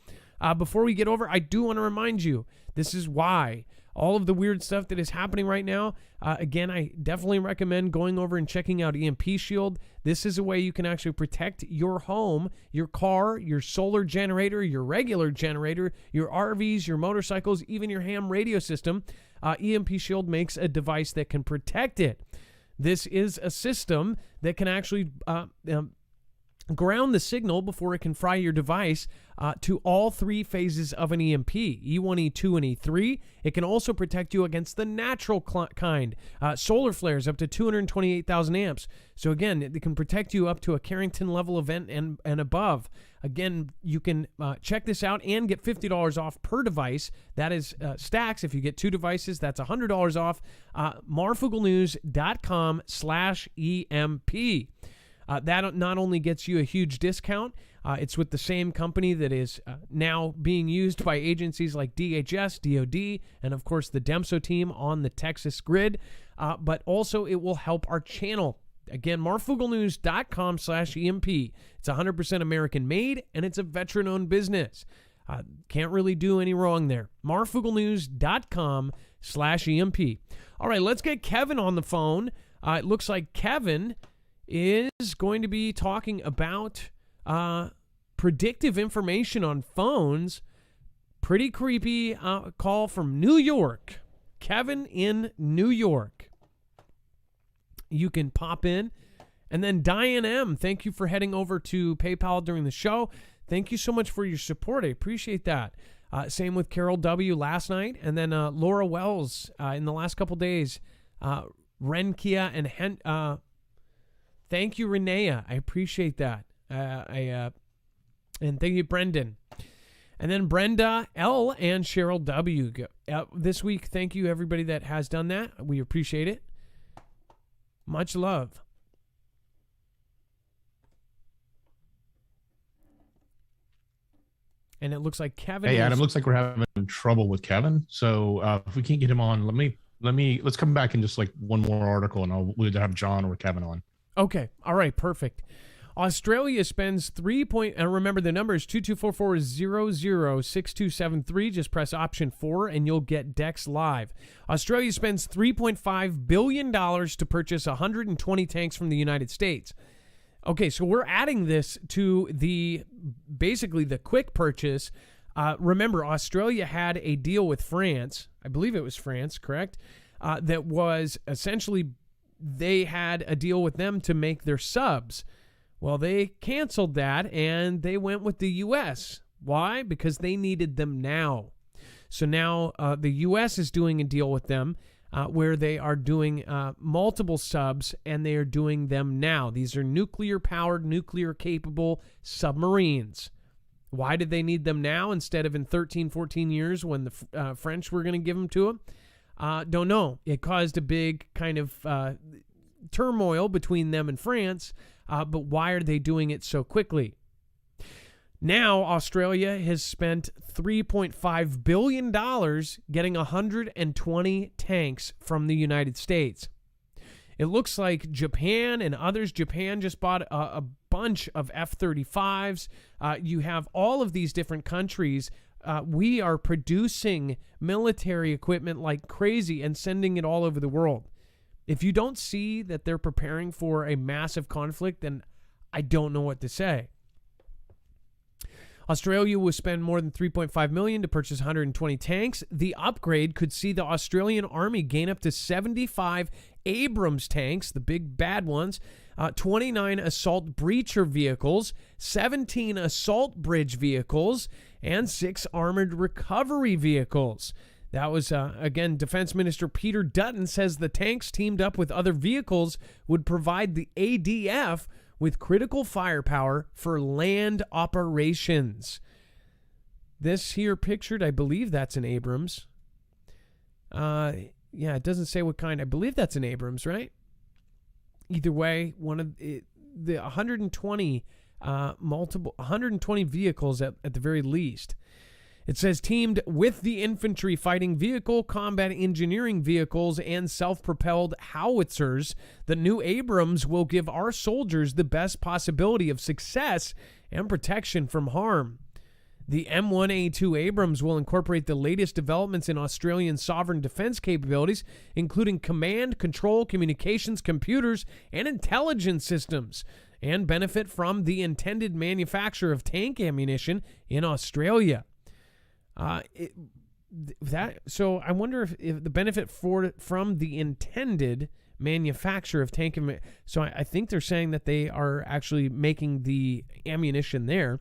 Before we get over, I do want to remind you, this is why. All of the weird stuff that is happening right now, again, I definitely recommend going over and checking out EMP Shield. This is a way you can actually protect your home, your car, your solar generator, your regular generator, your RVs, your motorcycles, even your ham radio system. EMP Shield makes a device that can protect it. This is a system that can actually ground the signal before it can fry your device to all three phases of an EMP, E1, E2, and E3. It can also protect you against the natural kind, solar flares up to 228,000 amps. So again, it can protect you up to a Carrington level event and above. Again, you can check this out and get $50 off per device. That is stacks. If you get two devices, that's $100 off. Marfooglenews.com/EMP. That not only gets you a huge discount, it's with the same company that is now being used by agencies like DHS, DOD, and of course the DEMSO team on the Texas grid, but also it will help our channel. Again, marfooglenews.com/EMP. It's 100% American made, and it's a veteran-owned business. Can't really do any wrong there. marfooglenews.com/EMP. All right, let's get Kevin on the phone. It looks like Kevin is going to be talking about predictive information on phones. Pretty creepy call from New York. Kevin in New York. You can pop in. And then Diane M., thank you for heading over to PayPal during the show. Thank you so much for your support. I appreciate that. Same with Carol W. last night. And then Laura Wells in the last couple days. Renkia and thank you, Renea. I appreciate that. And thank you, Brendan. And then Brenda L. and Cheryl W. This week, thank you, everybody that has done that. We appreciate it. Much love. And it looks like Kevin.
Hey, Adam, looks like we're having trouble with Kevin. So if we can't get him on, let's come back in just like one more article, and we'll either have John or Kevin on.
Okay. All right. Perfect. Australia spends and remember the number is 2244-006273. Just press option 4 and you'll get Dex Live. Australia spends $3.5 billion to purchase 120 tanks from the United States. Okay, so we're adding this to basically the quick purchase. Remember, Australia had a deal with France. I believe it was France, correct? That was essentially, they had a deal with them to make their subs. Well, they canceled that and they went with the U.S. Why? Because they needed them now. So now the U.S. is doing a deal with them where they are doing multiple subs, and they are doing them now. These are nuclear-powered, nuclear-capable submarines. Why did they need them now instead of in 13, 14 years when the French were going to give them to them? Don't know. It caused a big kind of turmoil between them and France, but why are they doing it so quickly? Now, Australia has spent $3.5 billion getting 120 tanks from the United States. It looks like Japan and others. Japan just bought a bunch of F-35s. You have all of these different countries. We are producing military equipment like crazy and sending it all over the world. If you don't see that they're preparing for a massive conflict, then I don't know what to say. Australia will spend more than $3.5 million to purchase 120 tanks. The upgrade could see the Australian Army gain up to 75 Abrams tanks, the big bad ones, 29 assault breacher vehicles, 17 assault bridge vehicles, and 6 armored recovery vehicles. That was, again, Defense Minister Peter Dutton says the tanks teamed up with other vehicles would provide the ADF with critical firepower for land operations. This here pictured, I believe that's an Abrams. Yeah, it doesn't say what kind. I believe that's an Abrams, right? Either way, the 120 120 vehicles at the very least. It says teamed with the infantry fighting vehicle, combat engineering vehicles, and self-propelled howitzers, the new Abrams will give our soldiers the best possibility of success and protection from harm. The M1A2 Abrams will incorporate the latest developments in Australian sovereign defense capabilities, including command, control, communications, computers, and intelligence systems, and benefit from the intended manufacture of tank ammunition in Australia. So I wonder if the benefit from the intended manufacture of tank ammunition. So I think they're saying that they are actually making the ammunition there.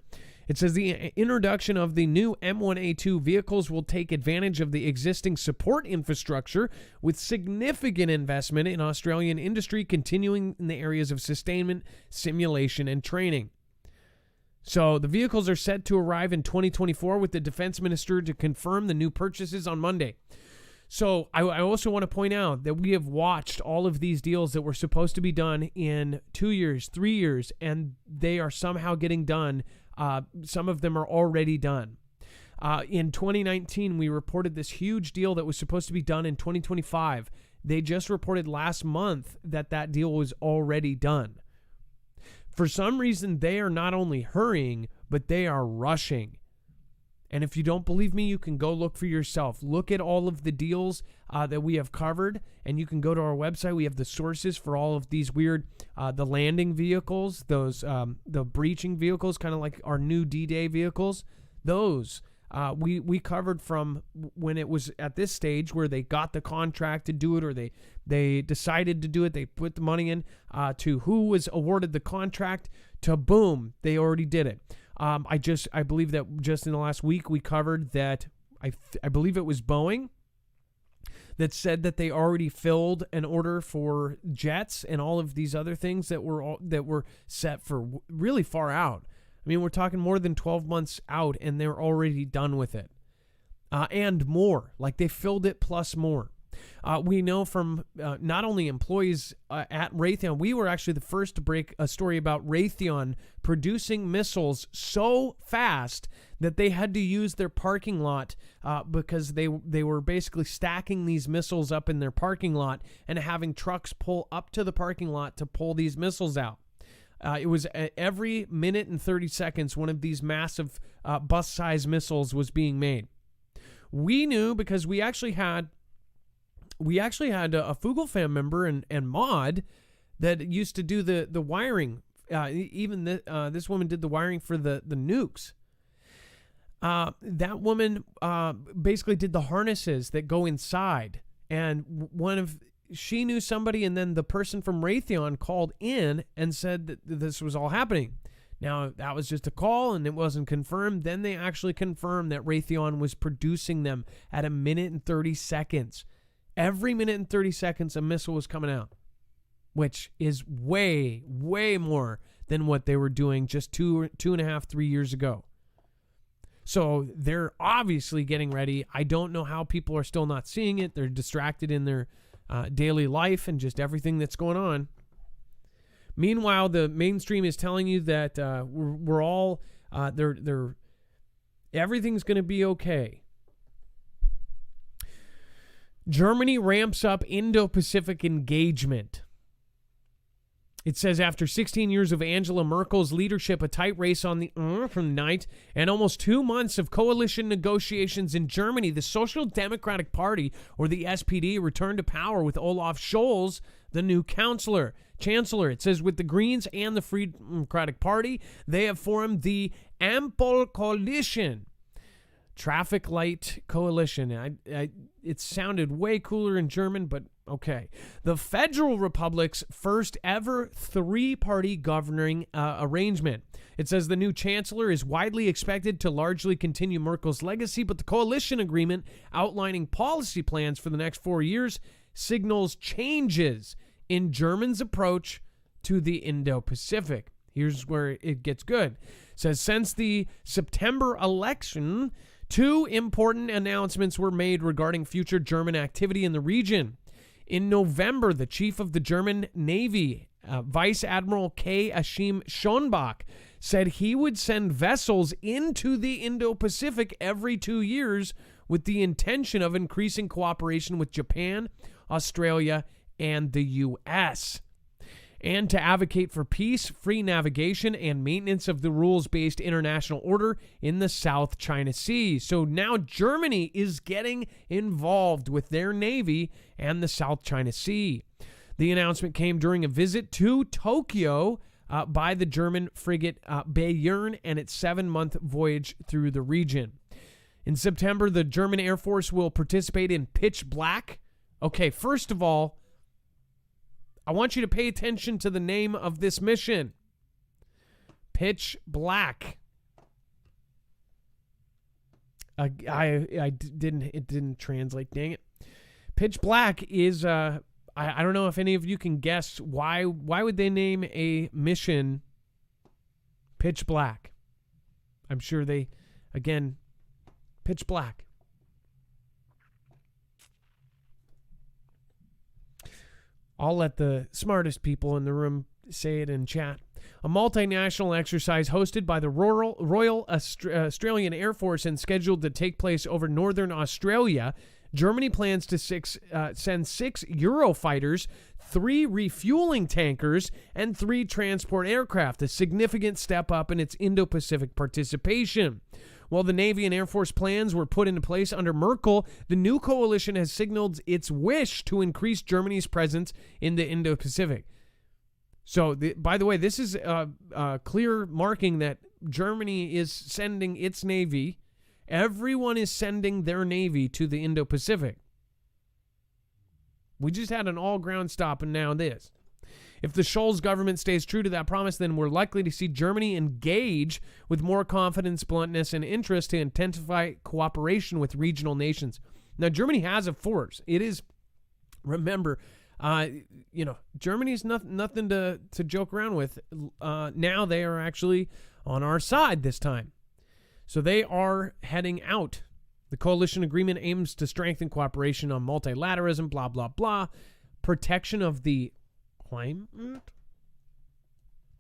It says the introduction of the new M1A2 vehicles will take advantage of the existing support infrastructure with significant investment in Australian industry continuing in the areas of sustainment, simulation, and training. So the vehicles are set to arrive in 2024 with the defense minister to confirm the new purchases on Monday. So I also want to point out that we have watched all of these deals that were supposed to be done in 2 years, 3 years, and they are somehow getting done. Some of them are already done. In 2019, we reported this huge deal that was supposed to be done in 2025. They just reported last month that that deal was already done. For some reason, they are not only hurrying, but they are rushing. And if you don't believe me, you can go look for yourself. Look at all of the deals that we have covered, and you can go to our website. We have the sources for all of these weird, the landing vehicles, those the breaching vehicles, kind of like our new D-Day vehicles. Those we covered from when it was at this stage where they got the contract to do it, or they decided to do it. They put the money in to who was awarded the contract to boom, they already did it. I believe that just in the last week we covered that I believe it was Boeing that said that they already filled an order for jets and all of these other things that were set for really far out. I mean, we're talking more than 12 months out, and they're already done with it. And more. Like, they filled it plus more. We know from not only employees at Raytheon, we were actually the first to break a story about Raytheon producing missiles so fast that they had to use their parking lot because they were basically stacking these missiles up in their parking lot and having trucks pull up to the parking lot to pull these missiles out. It was every minute and 30 seconds one of these massive bus-sized missiles was being made. We knew because we actually had a Fugel fan member and mod that used to do the wiring. This woman did the wiring for the nukes. That woman basically did the harnesses that go inside. And she knew somebody, and then the person from Raytheon called in and said that this was all happening. Now, that was just a call, and it wasn't confirmed. Then they actually confirmed that Raytheon was producing them at a minute and 30 seconds. Every minute and 30 seconds, a missile was coming out, which is way, way more than what they were doing just 2.5, 3 years ago. So they're obviously getting ready. I don't know how people are still not seeing it. They're distracted in their daily life and just everything that's going on. Meanwhile, the mainstream is telling you that we're all Everything's going to be okay. Germany ramps up Indo-Pacific engagement. It says after 16 years of Angela Merkel's leadership, a tight race on the from night, and almost 2 months of coalition negotiations in Germany, the Social Democratic Party, or the SPD, returned to power with Olaf Scholz, the new chancellor. It says with the Greens and the Free Democratic Party, they have formed the Ampel Coalition. Traffic Light Coalition. It sounded way cooler in German, but okay. The Federal Republic's first ever three-party governing arrangement. It says the new chancellor is widely expected to largely continue Merkel's legacy, but the coalition agreement outlining policy plans for the next 4 years signals changes in Germany's approach to the Indo-Pacific. Here's where it gets good. It says since the September election, 2 important announcements were made regarding future German activity in the region. In November, the chief of the German Navy, Vice Admiral K. Ashim Schonbach, said he would send vessels into the Indo-Pacific every 2 years with the intention of increasing cooperation with Japan, Australia, and the U.S., and to advocate for peace, free navigation, and maintenance of the rules-based international order in the South China Sea. So now Germany is getting involved with their Navy and the South China Sea. The announcement came during a visit to Tokyo by the German frigate Bayern and its 7-month voyage through the region. In September, the German Air Force will participate in Pitch Black. Okay, first of all, I want you to pay attention to the name of this mission. Pitch Black. It didn't translate, dang it. Pitch Black is I don't know if any of you can guess why would they name a mission Pitch Black? I'm sure Pitch Black. I'll let the smartest people in the room say it in chat. A multinational exercise hosted by the Royal Australian Air Force and scheduled to take place over northern Australia. Germany plans to send 6 Eurofighters, 3 refueling tankers, and 3 transport aircraft, a significant step up in its Indo-Pacific participation. While the Navy and Air Force plans were put into place under Merkel, the new coalition has signaled its wish to increase Germany's presence in the Indo-Pacific. So, by the way, this is a clear marking that Germany is sending its Navy. Everyone is sending their Navy to the Indo-Pacific. We just had an all-ground stop, and now this. If the Scholz government stays true to that promise, then we're likely to see Germany engage with more confidence, bluntness, and interest to intensify cooperation with regional nations. Now, Germany has a force. It is, remember, Germany's nothing to joke around with. Now they are actually on our side this time. So they are heading out. The coalition agreement aims to strengthen cooperation on multilateralism, blah, blah, blah, protection of the climate,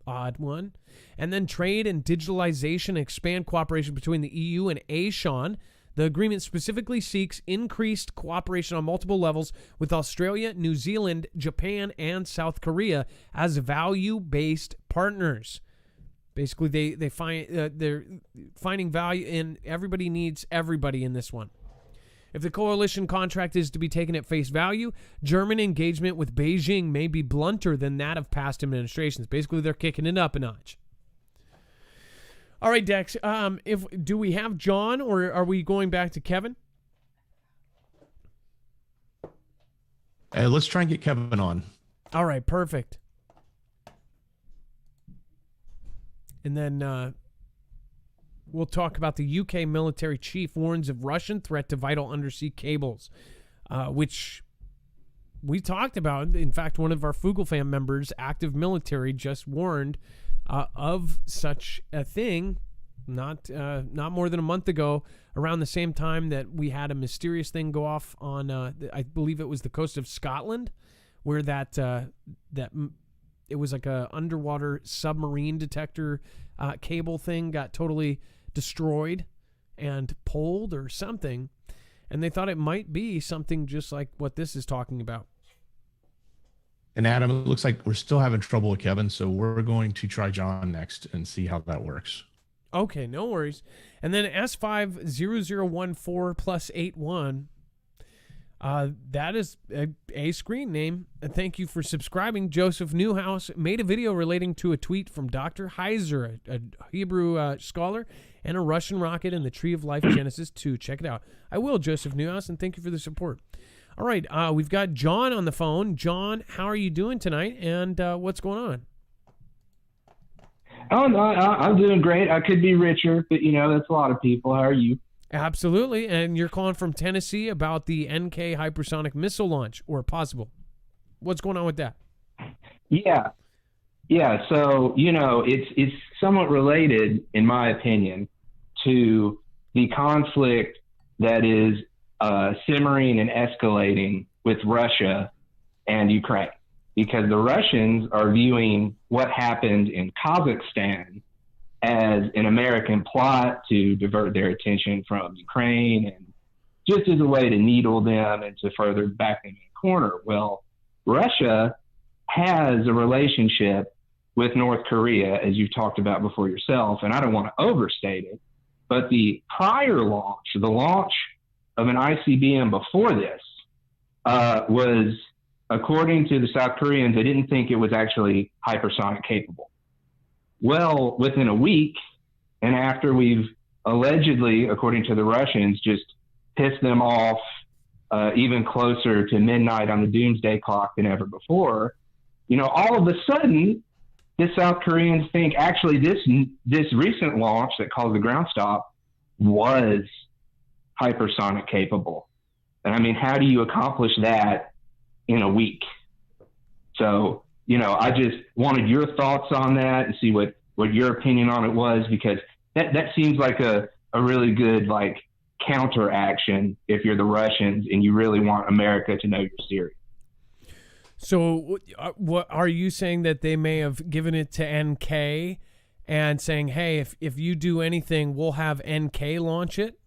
odd one, and then trade and digitalization, expand cooperation between the EU and ASEAN. The agreement specifically seeks increased cooperation on multiple levels with Australia, New Zealand, Japan, and South Korea as value-based partners. Basically, they're finding value in everybody needs everybody in this one. If the coalition contract is to be taken at face value, German engagement with Beijing may be blunter than that of past administrations. Basically, they're kicking it up a notch. All right, Dex. Do we have John, or are we going back to Kevin?
Let's try and get Kevin on.
All right, perfect. And then we'll talk about the UK military chief warns of Russian threat to vital undersea cables, which we talked about. In fact, one of our Fugel fam members, active military, just warned of such a thing not more than a month ago, around the same time that we had a mysterious thing go off on, I believe it was the coast of Scotland, where that it was like a underwater submarine detector cable thing got totally destroyed and pulled or something. And they thought it might be something just like what this is talking about.
And Adam, it looks like we're still having trouble with Kevin, so we're going to try John next and see how that works.
Okay, no worries. And then S50014 plus 81. That is a screen name. Thank you for subscribing. Joseph Newhouse made a video relating to a tweet from Dr. Heiser, a Hebrew scholar, and a Russian rocket in the Tree of Life Genesis 2. Check it out. I will, Joseph Newhouse, and thank you for the support. All right, we've got John on the phone. John, how are you doing tonight, and what's going on?
Oh, no, I'm doing great. I could be richer, but, that's a lot of people. How are you?
Absolutely, and you're calling from Tennessee about the NK hypersonic missile launch, or possible. What's going on with that?
Yeah. So, it's somewhat related, in my opinion, to the conflict that is simmering and escalating with Russia and Ukraine, because the Russians are viewing what happened in Kazakhstan as an American plot to divert their attention from Ukraine and just as a way to needle them and to further back them in a corner. Well, Russia has a relationship with North Korea, as you've talked about before yourself, and I don't want to overstate it, but the prior launch, the launch of an ICBM before this, was, according to the South Koreans, they didn't think it was actually hypersonic capable. Well, within a week, and after we've allegedly, according to the Russians, just pissed them off even closer to midnight on the doomsday clock than ever before, all of a sudden, the South Koreans think actually this recent launch that caused the ground stop was hypersonic capable. And I mean, how do you accomplish that in a week? So, I just wanted your thoughts on that and see what your opinion on it was, because that seems like a really good, counter action if you're the Russians and you really want America to know you're serious.
So what are you saying, that they may have given it to NK and saying, hey, if you do anything, we'll have NK launch it?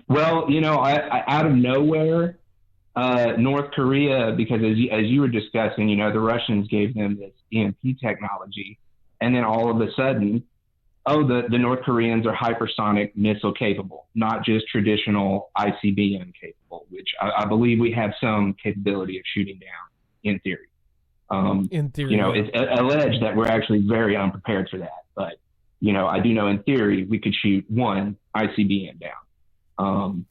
Well,
I out of nowhere, North Korea, because as you were discussing, the Russians gave them this EMP technology, and then all of a sudden, the North Koreans are hypersonic missile capable, not just traditional ICBM capable, which I believe we have some capability of shooting down in theory.
In theory,
it's alleged that we're actually very unprepared for that, but I do know in theory we could shoot one ICBM down.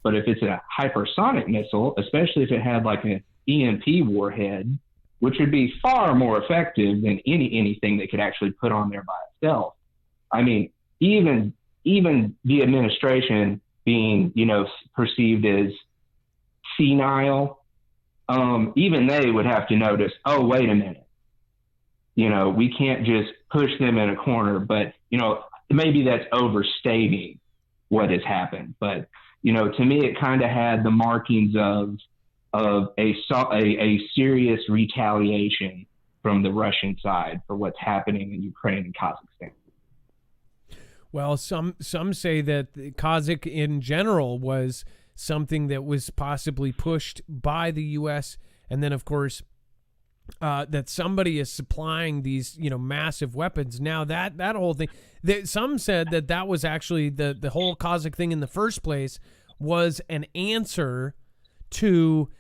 But if it's a hypersonic missile, especially if it had an EMP warhead, which would be far more effective than anything they could actually put on there by itself. I mean, even the administration being, perceived as senile, even they would have to notice, oh, wait a minute. We can't just push them in a corner, but, maybe that's overstating what has happened. But, to me, it kind of had the markings of a serious retaliation from the Russian side for what's happening in Ukraine and Kazakhstan.
Well, some say that the Kazakh in general was something that was possibly pushed by the U.S. And then, of course, that somebody is supplying these, massive weapons. Now that whole thing, some said that was actually the whole Kazakh thing in the first place was an answer to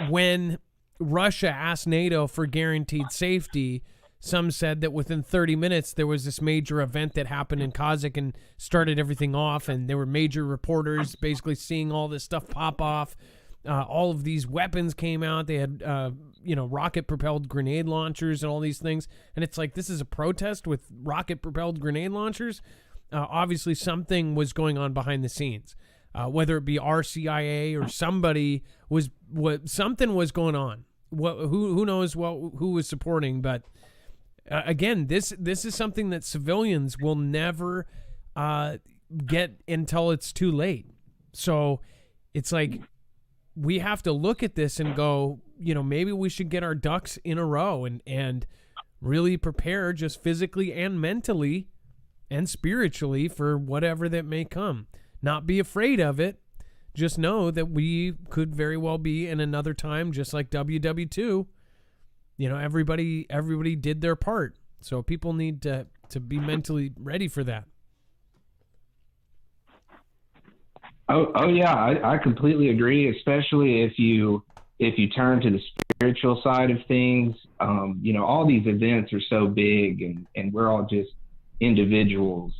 when Russia asked NATO for guaranteed safety. Some said that within 30 minutes, there was this major event that happened in Kazakh and started everything off. And there were major reporters basically seeing all this stuff pop off. All of these weapons came out. They had, rocket-propelled grenade launchers and all these things. And it's like, this is a protest with rocket-propelled grenade launchers. Obviously, something was going on behind the scenes. Whether it be RCIA or somebody something was going on. Who knows who was supporting, but again, this is something that civilians will never get until it's too late. So it's like we have to look at this and go, maybe we should get our ducks in a row and really prepare just physically and mentally and spiritually for whatever that may come. Not be afraid of it. Just know that we could very well be in another time, just like WW2. Everybody did their part. So people need to be mentally ready for that.
Oh yeah, I completely agree, especially if you turn to the spiritual side of things. All these events are so big, and we're all just individuals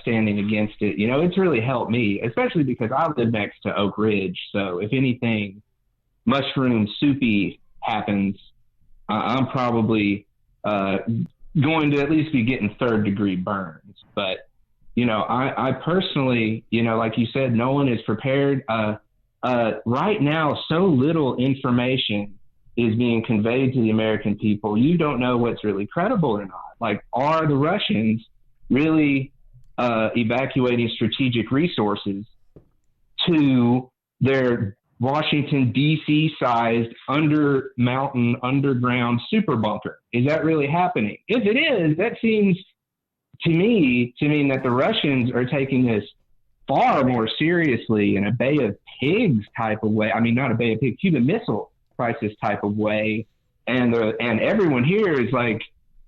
standing against it. It's really helped me, especially because I live next to Oak Ridge. So if anything mushroom soupy happens, I'm probably going to at least be getting third-degree burns. But I personally, like you said, no one is prepared. Right now, so little information is being conveyed to the American people. You don't know what's really credible or not. Like, are the Russians really evacuating strategic resources to their Washington, D.C. sized mountain underground super bunker? Is that really happening? If it is, that seems to me to mean that the Russians are taking this far more seriously in a Bay of Pigs type of way. I mean, not a Bay of Pigs, Cuban Missile Crisis type of way. And everyone here is like,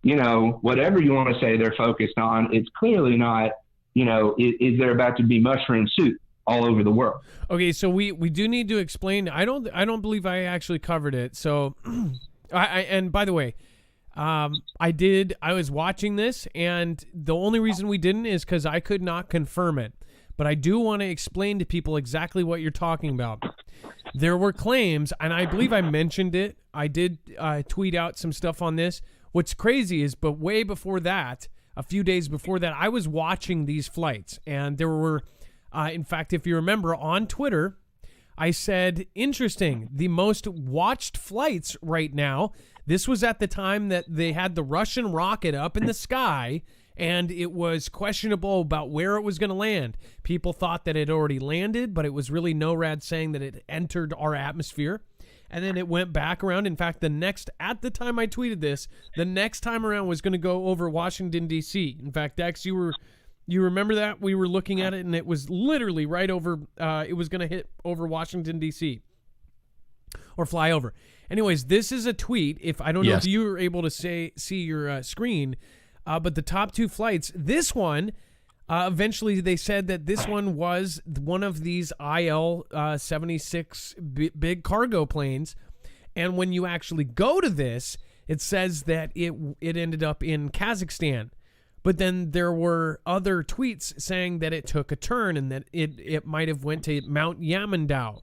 whatever you want to say they're focused on, it's clearly not, is there about to be mushroom soup all over the world?
Okay, so we do need to explain. I don't believe I actually covered it. So, and by the way, I was watching this, and the only reason we didn't is because I could not confirm it. But I do want to explain to people exactly what you're talking about. There were claims, and I believe I mentioned it. I did tweet out some stuff on this. What's crazy is, but way before that, a few days before that, I was watching these flights, and there were, in fact, if you remember, on Twitter, I said, interesting, the most watched flights right now. This was at the time that they had the Russian rocket up in the sky, and it was questionable about where it was going to land. People thought that it already landed, but it was really NORAD saying that it entered our atmosphere. And then it went back around. In fact, at the time I tweeted this, the next time around was going to go over Washington, D.C. In fact, Dex, you remember that? We were looking at it, and it was literally right over, it was going to hit over Washington, D.C. or fly over. Anyways, this is a tweet. I don't know if you were able to see your screen, but the top two flights, this one, eventually they said that this one was one of these IL-76 big cargo planes. And when you actually go to this, it says that it ended up in Kazakhstan. But then there were other tweets saying that it took a turn and that it might have went to Mount Yamandau.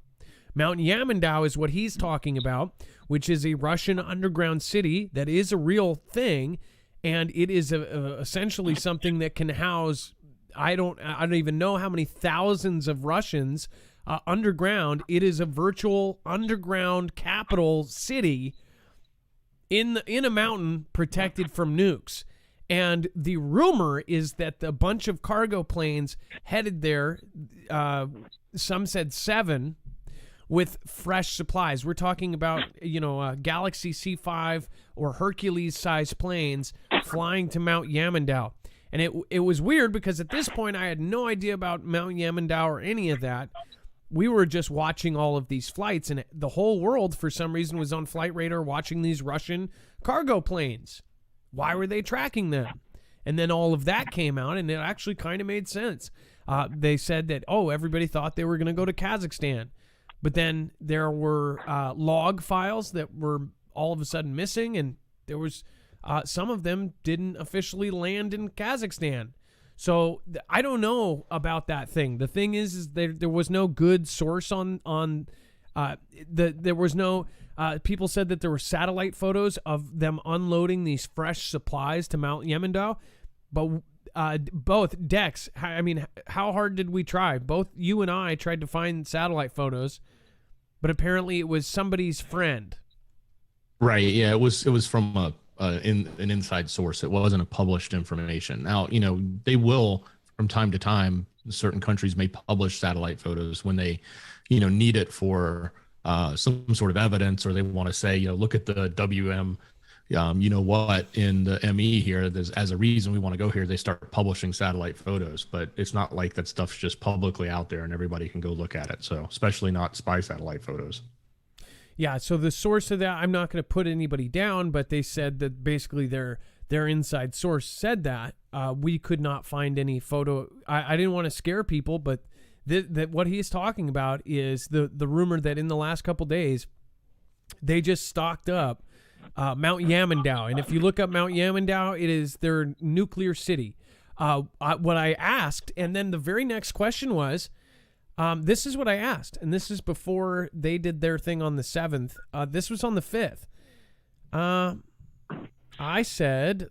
Mount Yamandau is what he's talking about, which is a Russian underground city that is a real thing. And it is essentially something that can house, I don't even know how many thousands of Russians underground. It is a virtual underground capital city in a mountain protected from nukes. And the rumor is that a bunch of cargo planes headed there, some said 7, with fresh supplies. We're talking about, Galaxy C5 or Hercules-sized planes flying to Mount Yamandau. And it was weird because at this point I had no idea about Mount Yamandau or any of that. We were just watching all of these flights, and the whole world, for some reason, was on Flight Radar watching these Russian cargo planes. Why were they tracking them? And then all of that came out, and it actually kind of made sense. They said that, everybody thought they were going to go to Kazakhstan. But then there were log files that were all of a sudden missing, and there was some of them didn't officially land in Kazakhstan. So I don't know about that thing. The thing is there was no good source there was no people said that there were satellite photos of them unloading these fresh supplies to Mount Yamandau, but both Dex, how hard did we try? Both you and I tried to find satellite photos, but apparently it was somebody's friend.
Right. Yeah. It was from an inside source. It wasn't a published information. Now, they will, from time to time, certain countries may publish satellite photos when they, need it for some sort of evidence, or they want to say, look at the WM, what in the ME here, as a reason we want to go here, they start publishing satellite photos. But it's not like that stuff's just publicly out there and everybody can go look at it. So especially not spy satellite photos.
Yeah, so the source of that, I'm not going to put anybody down, but they said that basically their inside source said that we could not find any photo. I didn't want to scare people, but that what he's talking about is the rumor that in the last couple days they just stocked up Mount Yamandau, and if you look up Mount Yamandau, it is their nuclear city. What I asked, and then the very next question was, this is what I asked, and this is before they did their thing on the 7th. This was on the 5th. I said,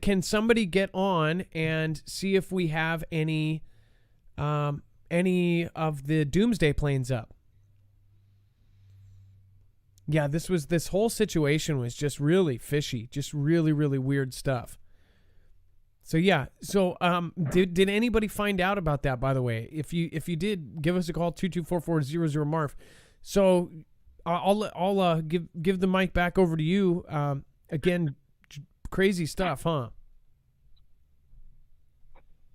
can somebody get on and see if we have any of the Doomsday planes up? Yeah, this whole situation was just really fishy, just really, really weird stuff. So yeah, did anybody find out about that, by the way? If you did, give us a call, 224-400-MARF. So I'll give the mic back over to you. Again, crazy stuff, huh?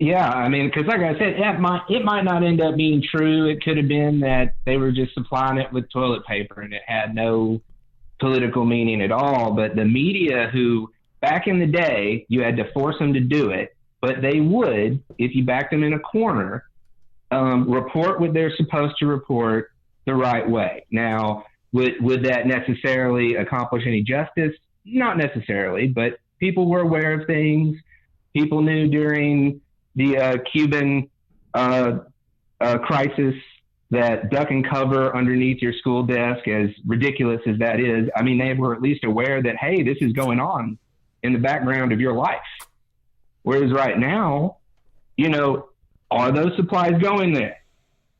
Yeah, I mean, because like I said, it might not end up being true. It could have been that they were just supplying it with toilet paper and it had no political meaning at all. But the media, who back in the day, you had to force them to do it, but they would, if you backed them in a corner, report what they're supposed to report the right way. Now, would that necessarily accomplish any justice? Not necessarily, but people were aware of things. People knew during the Cuban crisis that duck and cover underneath your school desk, as ridiculous as that is, I mean, they were at least aware that, hey, this is going on in the background of your life. Whereas right now, are those supplies going there?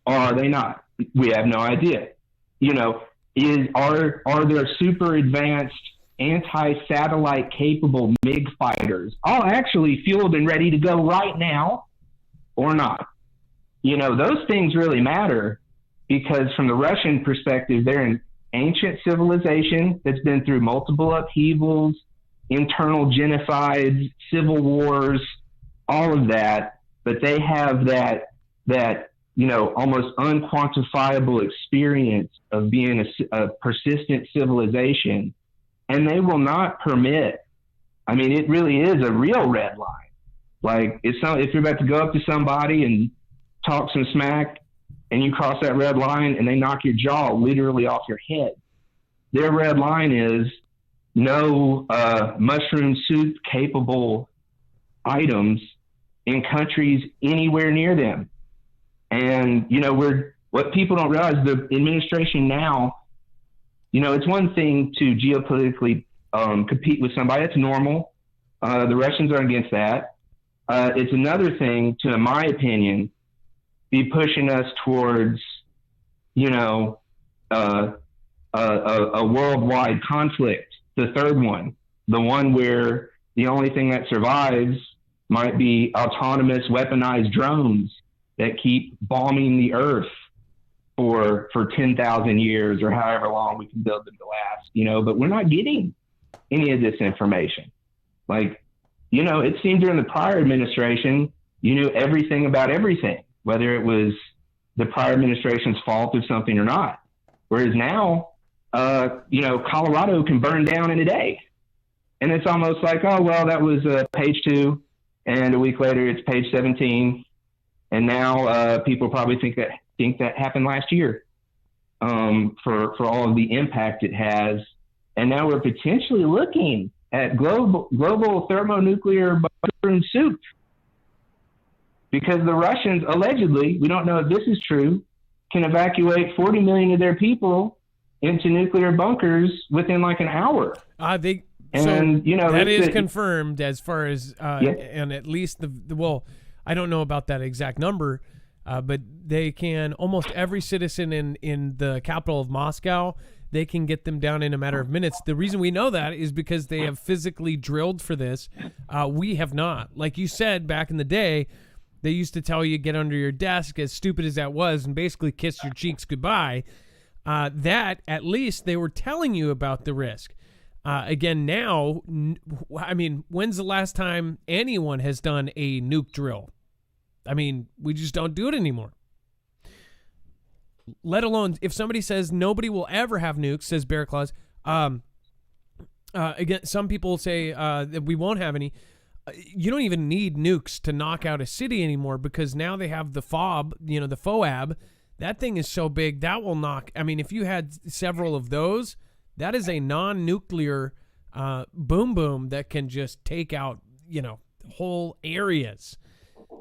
Or are they not? We have no idea. Are there super advanced anti-satellite capable MiG fighters all actually fueled and ready to go right now or not? Those things really matter, because from the Russian perspective, they're an ancient civilization that's been through multiple upheavals, internal genocides, civil wars, all of that, but they have that almost unquantifiable experience of being a persistent civilization. And they will not permit, I mean, it really is a real red line. Like if you're about to go up to somebody and talk some smack and you cross that red line and they knock your jaw literally off your head, their red line is no mushroom soup capable items in countries anywhere near them. And, what people don't realize, the administration now, it's one thing to geopolitically compete with somebody. That's normal. The Russians are against that. It's another thing to, in my opinion, be pushing us towards, a worldwide conflict. The third one, the one where the only thing that survives might be autonomous weaponized drones that keep bombing the earth for 10,000 years or however long we can build them to last, but we're not getting any of this information. Like, it seemed during the prior administration, you knew everything about everything, whether it was the prior administration's fault of something or not. Whereas now, Colorado can burn down in a day. And it's almost like, oh, well, that was page 2. And a week later, it's page 17. And now people probably think that happened last year for all of the impact it has. And now we're potentially looking at global thermonuclear mushroom soup, because the Russians allegedly, we don't know if this is true, can evacuate 40 million of their people into nuclear bunkers within like an hour.
That is confirmed as far as and at least I don't know about that exact number, but they can, almost every citizen in the capital of Moscow, they can get them down in a matter of minutes. The reason we know that is because they have physically drilled for this. We have not. Like you said, back in the day, they used to tell you get under your desk, as stupid as that was, and basically kiss your cheeks goodbye. That, at least, they were telling you about the risk. Again, now, I mean, when's the last time anyone has done a nuke drill? I mean, we just don't do it anymore. Let alone if somebody says nobody will ever have nukes, says Bear Claus. Again, some people say that we won't have any. You don't even need nukes to knock out a city anymore, because now they have the FOB, the FOAB. That thing is so big that will knock. I mean, if you had several of those, that is a non-nuclear boom boom that can just take out, whole areas.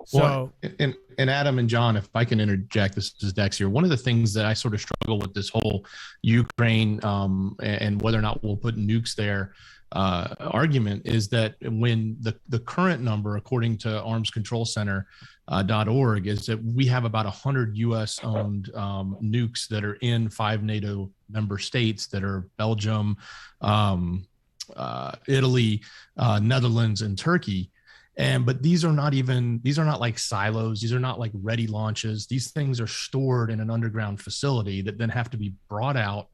So,
well, and Adam and John, if I can interject, this is Dex here. One of the things that I sort of struggle with this whole Ukraine and whether or not we'll put nukes there argument is that when the current number, according to Arms Control Center.org, is that we have about 100 U.S. owned nukes that are in 5 NATO member states that are Belgium, Italy, Netherlands, and Turkey. But these are not like silos. These are not like ready launches. These things are stored in an underground facility that then have to be brought out,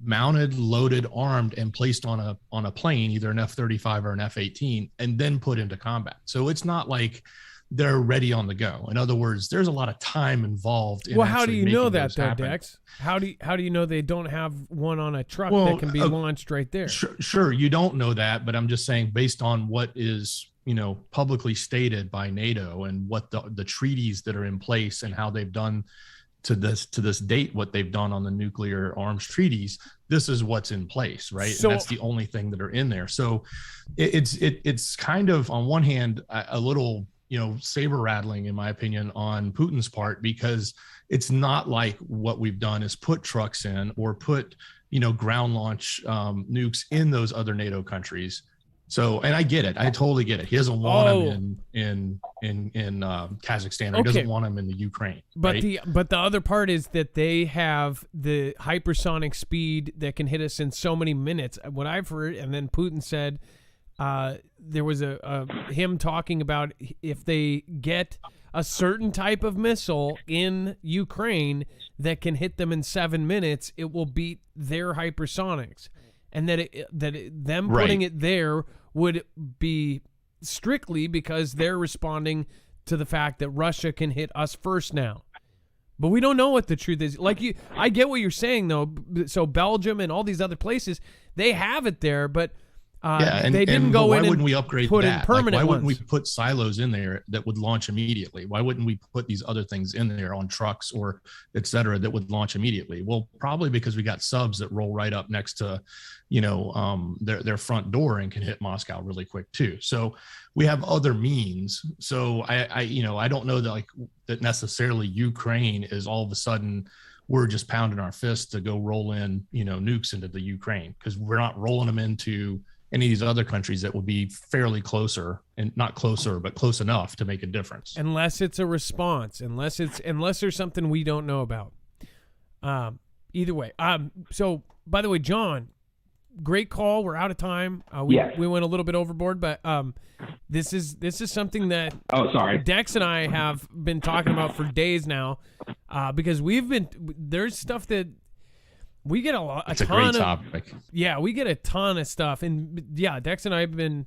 mounted, loaded, armed, and placed on a plane, either an F-35 or an F-18, and then put into combat. So it's not like they're ready on the go. In other words, there's a lot of time involved.
Well, how do you know that, though, Dex? How do you know they don't have one on a truck that can be launched right there?
Sure, you don't know that, but I'm just saying, based on what is publicly stated by NATO and what the treaties that are in place and how they've done to this date, what they've done on the nuclear arms treaties, this is what's in place, right? So, and that's the only thing that are in there. So it's kind of, on one hand, a little saber rattling, in my opinion, on Putin's part, because it's not like what we've done is put trucks in or put ground launch nukes in those other NATO countries. So, and I get it. I totally get it. He doesn't want them in Kazakhstan. Or he doesn't want them in the Ukraine.
But
right?
the other part is that they have the hypersonic speed that can hit us in so many minutes. What I've heard, and then Putin said, there was him talking about if they get a certain type of missile in Ukraine that can hit them in 7 minutes, it will beat their hypersonics. And them putting it there would be strictly because they're responding to the fact that Russia can hit us first now. But we don't know what the truth is. I get what you're saying, though. So Belgium and all these other places, they have it there, but they didn't go in.
Why wouldn't we upgrade
put
that?
In permanent
why wouldn't
ones?
we put silos in there that would launch immediately? Why wouldn't we put these other things in there on trucks or et cetera that would launch immediately? Well, probably because we got subs that roll right up next to, their front door and can hit Moscow really quick too. So we have other means. So I don't know that necessarily Ukraine is all of a sudden we're just pounding our fists to go roll in, nukes into the Ukraine, because we're not rolling them into any of these other countries that would be fairly closer, and not closer, but close enough to make a difference.
Unless it's a response, unless there's something we don't know about. Either way. So by the way, John, great call. We're out of time. We went a little bit overboard, but this is something that Dex and I have been talking about for days now, because there's stuff that we get
It's a great topic.
Yeah, we get a ton of stuff. And yeah, Dex and I have been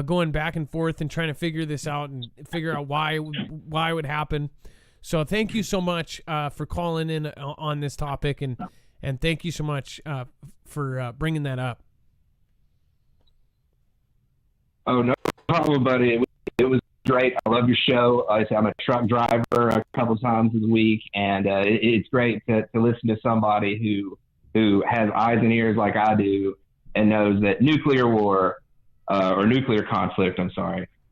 going back and forth and trying to figure this out and figure out why it would happen. So thank you so much for calling in on this topic, and thank you so much for bringing that up.
Oh, no problem, buddy. It was great. I love your show. I'm a truck driver a couple times a week, and it's great to listen to somebody who has eyes and ears like I do and knows that nuclear war or nuclear conflict,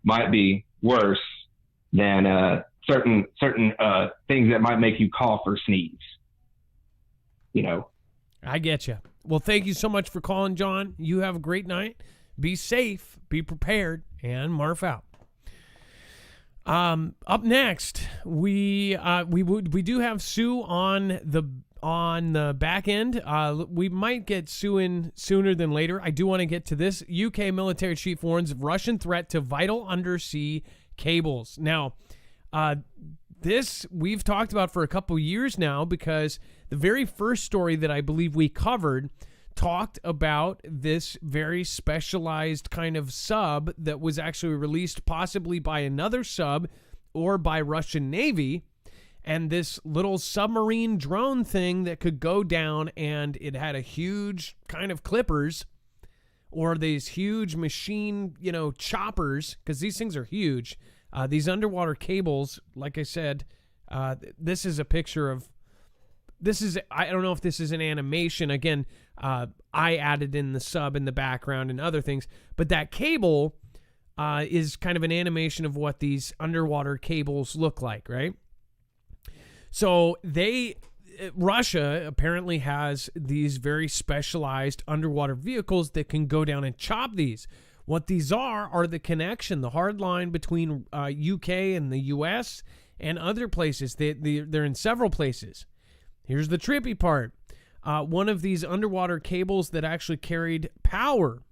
might be worse than certain things that might make you cough or sneeze.
I get you. Well, thank you so much for calling, John. You have a great night. Be safe, be prepared, and Marf out. Up next, we do have Sue on on the back end, we might get Sue sooner than later. I do want to get to this. UK military chief warns of Russian threat to vital undersea cables. Now, this we've talked about for a couple years now, because the very first story that I believe we covered talked about this very specialized kind of sub that was actually released possibly by another sub or by Russian Navy, and this little submarine drone thing that could go down, and it had a huge kind of clippers or these huge machine, choppers, because these things are huge. These underwater cables, like I said, this is a picture of, I don't know if this is an animation. Again, I added in the sub in the background and other things, but that cable is kind of an animation of what these underwater cables look like, right? So Russia apparently has these very specialized underwater vehicles that can go down and chop these. What these are the connection, the hard line between UK and the US and other places. They're in several places. Here's the trippy part. One of these underwater cables that actually carried power.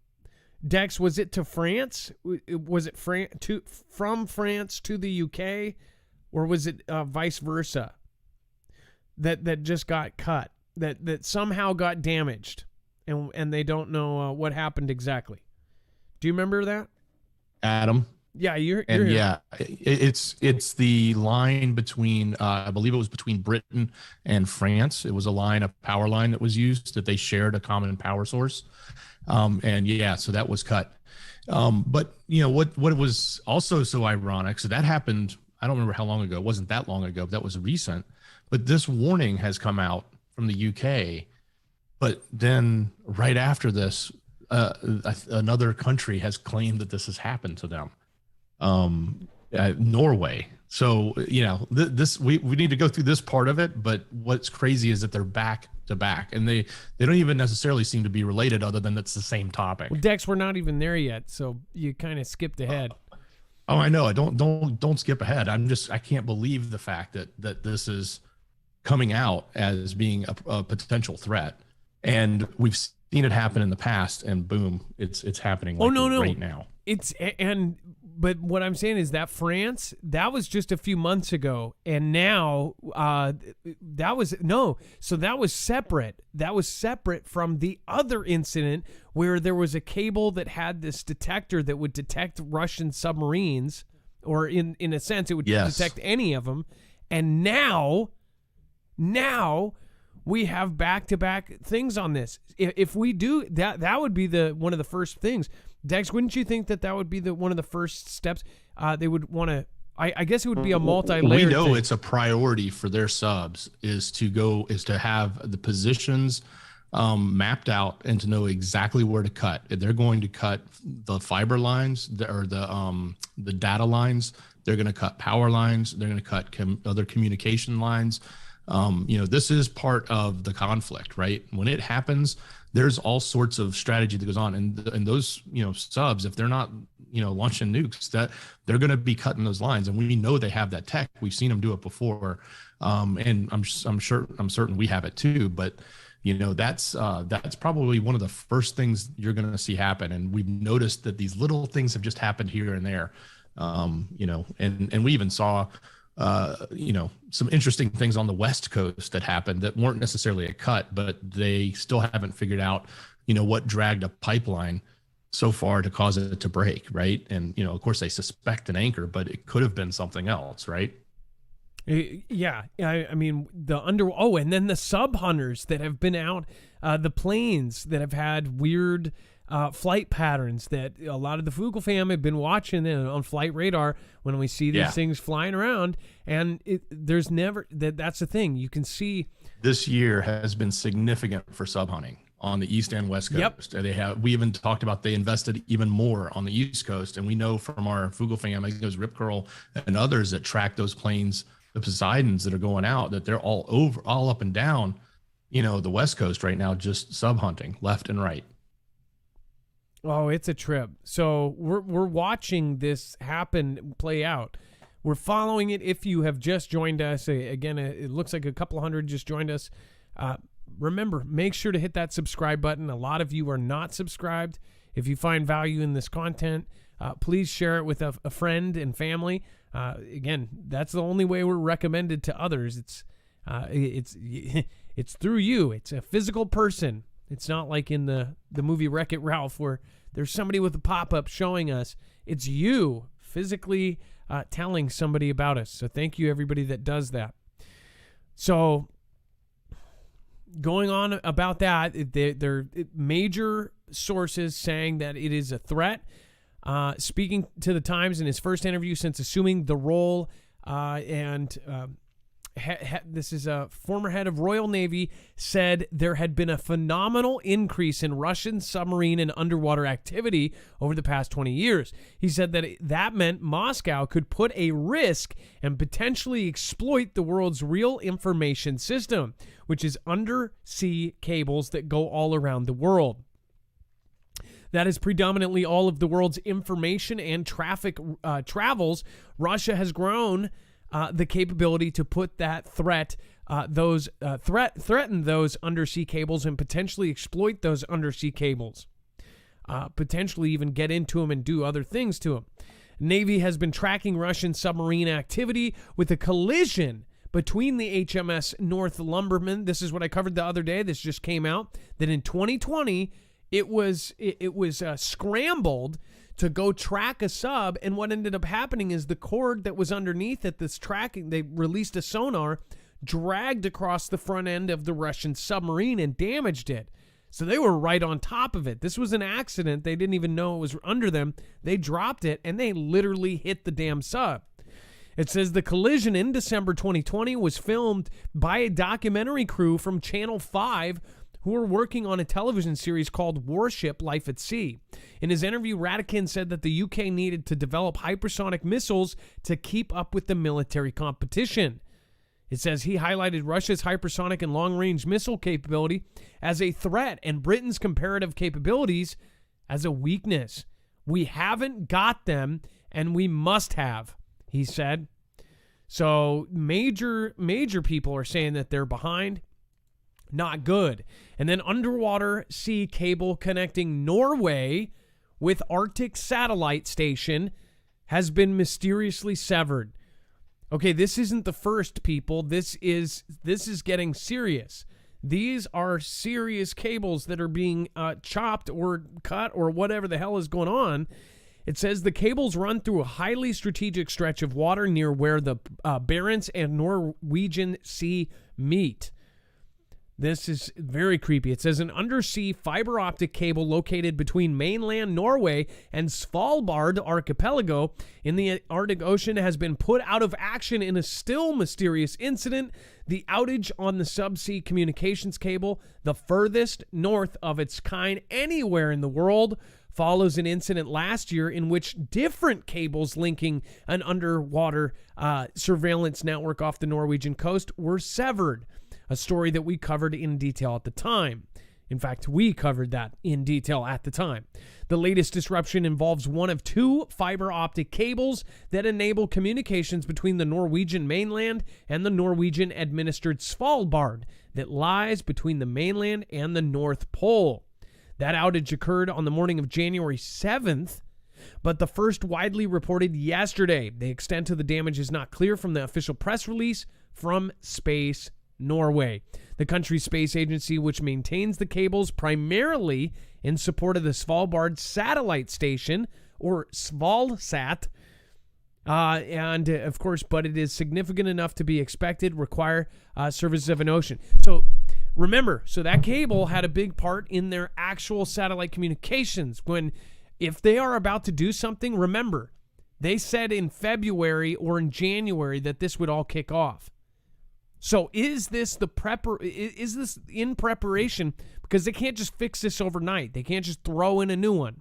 Dex, was it to France? Was it from France to the UK? Or was it vice versa? That just got cut. That somehow got damaged. And they don't know what happened exactly. Do you remember that,
Adam?
Yeah, you're
and
here.
Yeah, it's the line between I believe it was between Britain and France. It was a power line that was used, that they shared a common power source, and yeah, so that was cut. But what was also so ironic. So that happened. I don't remember how long ago. It wasn't that long ago. But that was recent. But this warning has come out from the UK. But then right after this, another country has claimed that this has happened to them. Norway. So, this we need to go through this part of it, but what's crazy is that they're back to back, and they don't even necessarily seem to be related, other than it's the same topic.
Well, Dex, we're not even there yet, so you kind of skipped ahead.
Oh, I know. I don't skip ahead. I can't believe the fact that this is coming out as being a potential threat, and we've seen it happen in the past, and boom, it's happening right now.
But what I'm saying is that France, that was just a few months ago, and now that was separate. That was separate from the other incident where there was a cable that had this detector that would detect Russian submarines, or in a sense, it would detect any of them. And now we have back-to-back things on this. If we do that would be one of the first things. Dex, wouldn't you think that would be one of the first steps? They would want to. I guess it would be a multi-layered.
We know
thing.
It's a priority for their subs is to have the positions mapped out and to know exactly where to cut. They're going to cut the fiber lines or the data lines. They're going to cut power lines. They're going to cut other communication lines. This is part of the conflict, right? When it happens, there's all sorts of strategy that goes on, and those subs, if they're not launching nukes, that they're going to be cutting those lines, and we know they have that tech. We've seen them do it before, and I'm certain we have it too. But that's probably one of the first things you're going to see happen, and we've noticed that these little things have just happened here and there, and we even saw. Some interesting things on the West Coast that happened that weren't necessarily a cut, but they still haven't figured out, what dragged a pipeline so far to cause it to break, right? And, of course, they suspect an anchor, but it could have been something else, right?
Yeah. I mean, and then the sub hunters that have been out, the planes that have had weird flight patterns that a lot of the Fugel fam have been watching on flight radar when we see these things flying around, and there's never that's the thing. You can see
this year has been significant for sub hunting on the East and West Coast. Yep. We even talked about they invested even more on the East Coast, and we know from our Fugel fam, I think it was Rip Curl and others that track those planes, the Poseidons that are going out, that they're all up and down, the West Coast right now, just sub hunting left and right.
Oh, it's a trip. So we're watching this play out. We're following it. If you have just joined us, again, it looks like a couple hundred just joined us. Remember, make sure to hit that subscribe button. A lot of you are not subscribed. If you find value in this content, please share it with a friend and family. Again, that's the only way we're recommended to others. It's through you. It's a physical person. It's not like in the movie Wreck-It Ralph where there's somebody with a pop-up showing us. It's you physically telling somebody about us. So thank you, everybody that does that. So going on about that, there are major sources saying that it is a threat. Speaking to the Times in his first interview since assuming the role, this is a former head of Royal Navy, said there had been a phenomenal increase in Russian submarine and underwater activity over the past 20 years. He said that meant Moscow could put a risk and potentially exploit the world's real information system, which is undersea cables that go all around the world. That is predominantly all of the world's information and traffic travels. Russia has grown the capability to put that threaten those undersea cables and potentially exploit those undersea cables, potentially even get into them and do other things to them. Navy has been tracking Russian submarine activity with a collision between the HMS Northumberland. This is what I covered the other day. This just came out that in 2020 it was scrambled to go track a sub, and what ended up happening is the cord that was underneath it, this tracking, they released a sonar, dragged across the front end of the Russian submarine and damaged it. So they were right on top of it. This was an accident. They didn't even know it was under them. They dropped it, and they literally hit the damn sub. It says the collision in December 2020 was filmed by a documentary crew from Channel 5 who were working on a television series called Warship Life at Sea. In his interview, Ratikin said that the UK needed to develop hypersonic missiles to keep up with the military competition. It says he highlighted Russia's hypersonic and long-range missile capability as a threat and Britain's comparative capabilities as a weakness. We haven't got them, and we must have, he said. So major people are saying that they're behind. Not good. And then underwater sea cable connecting Norway with Arctic satellite station has been mysteriously severed. Okay, this isn't the first, people. This is getting serious. These are serious cables that are being chopped or cut or whatever the hell is going on. It says the cables run through a highly strategic stretch of water near where the Barents and Norwegian Sea meet. This is very creepy. It says an undersea fiber optic cable located between mainland Norway and Svalbard archipelago in the Arctic Ocean has been put out of action in a still mysterious incident. The outage on the subsea communications cable, the furthest north of its kind anywhere in the world, follows an incident last year in which different cables linking an underwater surveillance network off the Norwegian coast were severed. A story that we covered in detail at the time. In fact, we covered that in detail at the time. The latest disruption involves one of two fiber optic cables that enable communications between the Norwegian mainland and the Norwegian-administered Svalbard that lies between the mainland and the North Pole. That outage occurred on the morning of January 7th, but the first widely reported yesterday. The extent of the damage is not clear from the official press release from Space Norway, the country's space agency, which maintains the cables primarily in support of the Svalbard satellite station, or Svalsat, and of course, but it is significant enough to be expected, require services of an ocean. So remember, that cable had a big part in their actual satellite communications. If they are about to do something, remember, they said in February or in January that this would all kick off. So is this in preparation? Because they can't just fix this overnight. They can't just throw in a new one.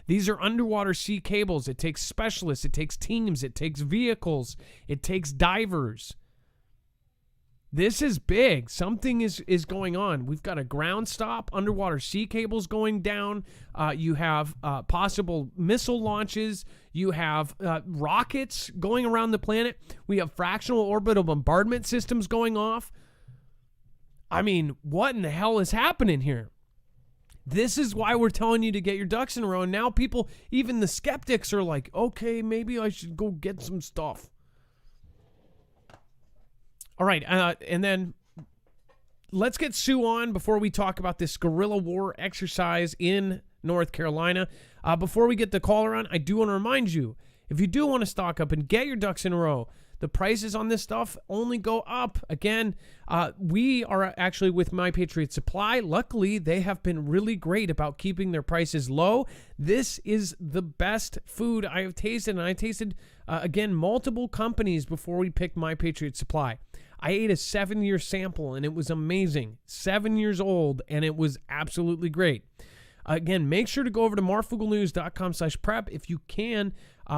These are underwater sea cables. It takes specialists. It takes teams. It takes vehicles. It takes divers. This is big. Something is going on. We've got a ground stop, underwater sea cables going down. You have possible missile launches. You have rockets going around the planet. We have fractional orbital bombardment systems going off. I mean, what in the hell is happening here? This is why we're telling you to get your ducks in a row. And now people, even the skeptics, are like, okay, maybe I should go get some stuff. All right, and then let's get Sue on before we talk about this guerrilla war exercise in North Carolina. Before we get the caller on, I do want to remind you, if you do want to stock up and get your ducks in a row, the prices on this stuff only go up. Again, we are actually with My Patriot Supply. Luckily, they have been really great about keeping their prices low. This is the best food I have tasted, and I tasted, again, multiple companies before we picked My Patriot Supply. I ate a 7-year sample, and it was amazing. 7 years old, and it was absolutely great. Again, make sure to go over to marfooglenews.com/prep. If you can,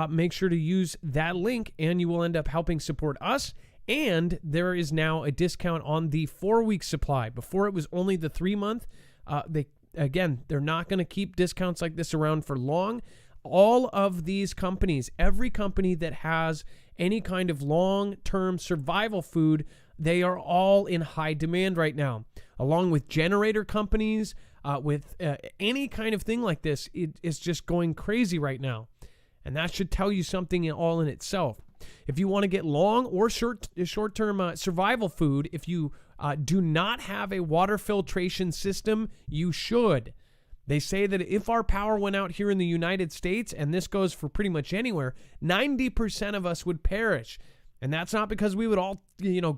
make sure to use that link, and you will end up helping support us. And there is now a discount on the 4-week supply. Before, it was only the 3-month. They're not going to keep discounts like this around for long. All of these companies, every company that has any kind of long-term survival food, they are all in high demand right now. Along with generator companies, with any kind of thing like this, it's just going crazy right now. And that should tell you something all in itself. If you want to get long or short-term survival food, if you do not have a water filtration system, you should. They say that if our power went out here in the United States, and this goes for pretty much anywhere, 90% of us would perish. And that's not because we would all,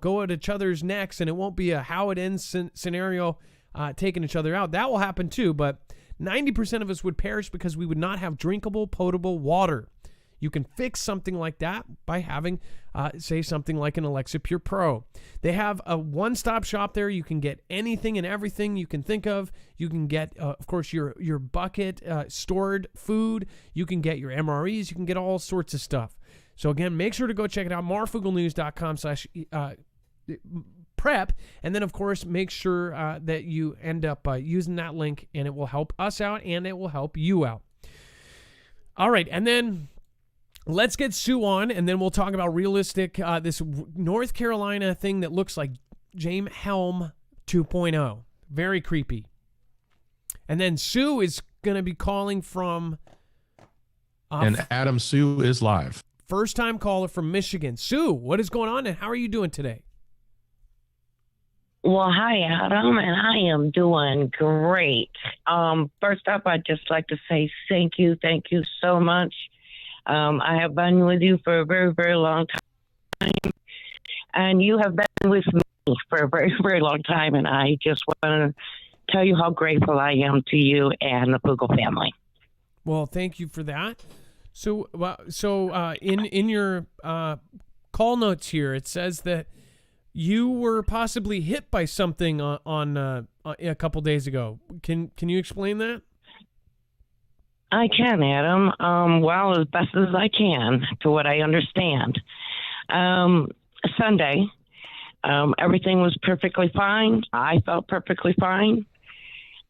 go at each other's necks, and it won't be a how it ends scenario taking each other out. That will happen too, but 90% of us would perish because we would not have drinkable, potable water. You can fix something like that by having, say, something like an Alexa Pure Pro. They have a one-stop shop there. You can get anything and everything you can think of. You can get, of course, your bucket stored food. You can get your MREs. You can get all sorts of stuff. So, again, make sure to go check it out, marfooglenews.com/prep. And then, of course, make sure that you end up using that link, and it will help us out, and it will help you out. All right, and then let's get Sue on, and then we'll talk about realistic, this North Carolina thing that looks like James Helm 2.0. Very creepy. And then Sue is going to be calling from...
and Adam, Sue is live.
First-time caller from Michigan. Sue, what is going on, and how are you doing today?
Well, hi, Adam, and I am doing great. First up, I'd just like to say thank you so much. I have been with you for a very, very long time, and you have been with me for a very, very long time, and I just want to tell you how grateful I am to you and the Fugel family.
Well, thank you for that. So in your call notes here, it says that you were possibly hit by something on a couple days ago. Can you explain that?
I can, Adam. Well, as best as I can, to what I understand. Sunday, everything was perfectly fine. I felt perfectly fine.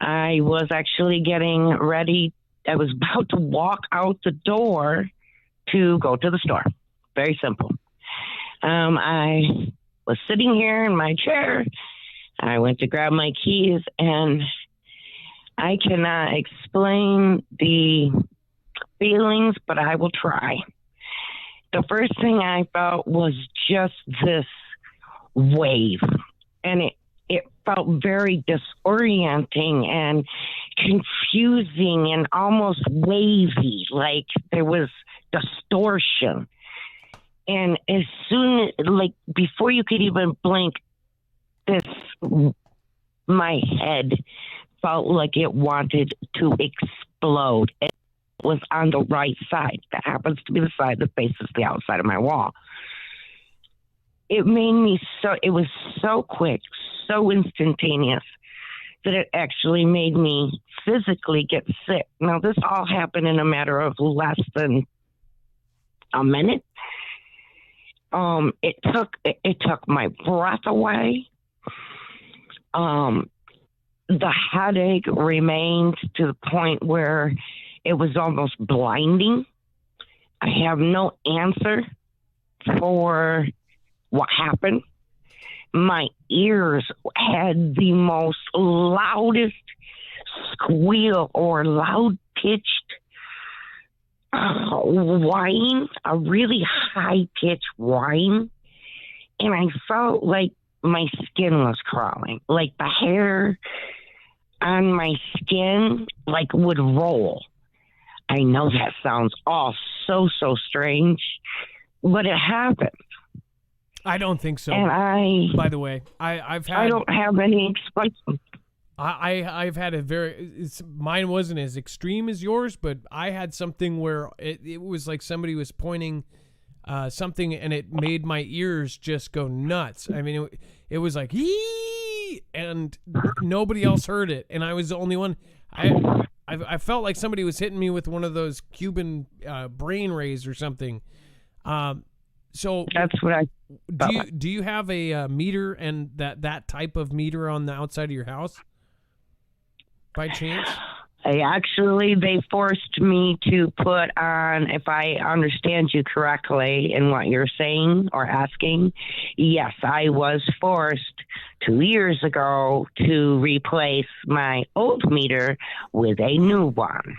I was actually getting ready. I was about to walk out the door to go to the store. Very simple. I was sitting here in my chair. I went to grab my keys, and I cannot explain the feelings, but I will try. The first thing I felt was just this wave, and it felt very disorienting and confusing and almost wavy, like there was distortion. And as soon, like before you could even blink, my head felt like it wanted to explode. It was on the right side. That happens to be the side that faces the outside of my wall. It was so quick, so instantaneous, that it actually made me physically get sick. Now, this all happened in a matter of less than a minute. It took my breath away. The headache remained to the point where it was almost blinding. I have no answer for what happened. my ears had the most loudest squeal or loud pitched whine, a really high pitched whine. And I felt like my skin was crawling, like the hair on my skin like would roll. I know that sounds all so strange, but it happened.
I don't think so.
And
by the way, I
don't have any explanation.
I've had mine wasn't as extreme as yours, but I had something where it was like somebody was pointing something and it made my ears just go nuts. I mean, it was like, "Yee!" and nobody else heard it. And I was the only one. I felt like somebody was hitting me with one of those Cuban brain rays or something. So
that's what I
do you have a meter and that type of meter on the outside of your house by chance?
They forced me to put on, if I understand you correctly in what you're saying or asking, yes, I was forced 2 years ago to replace my old meter with a new one.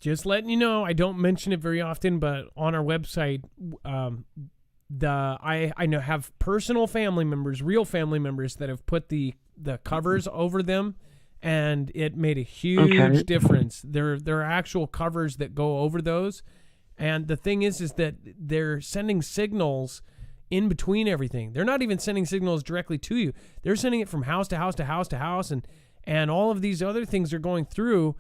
Just letting you know, I don't mention it very often, but on our website, I know have personal family members, real family members that have put the covers over them, and it made a huge difference. There are actual covers that go over those, and the thing is that they're sending signals in between everything. They're not even sending signals directly to you. They're sending it from house to house to house to house, and all of these other things are going through.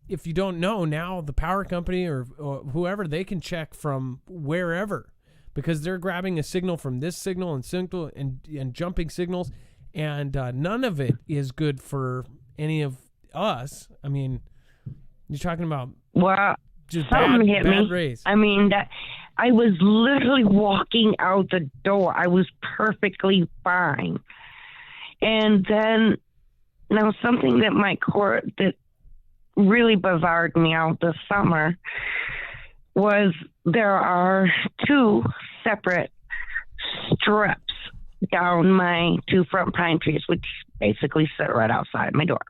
If you don't know, now the power company or whoever, they can check from wherever, because they're grabbing a signal from this signal and jumping signals, and none of it is good for any of us. I mean, you're talking about just bad rays.
I mean, that I was literally walking out the door. I was perfectly fine, and then now something that really bizarred me out this summer was there are 2 separate strips down my 2 front pine trees, which basically sit right outside my door.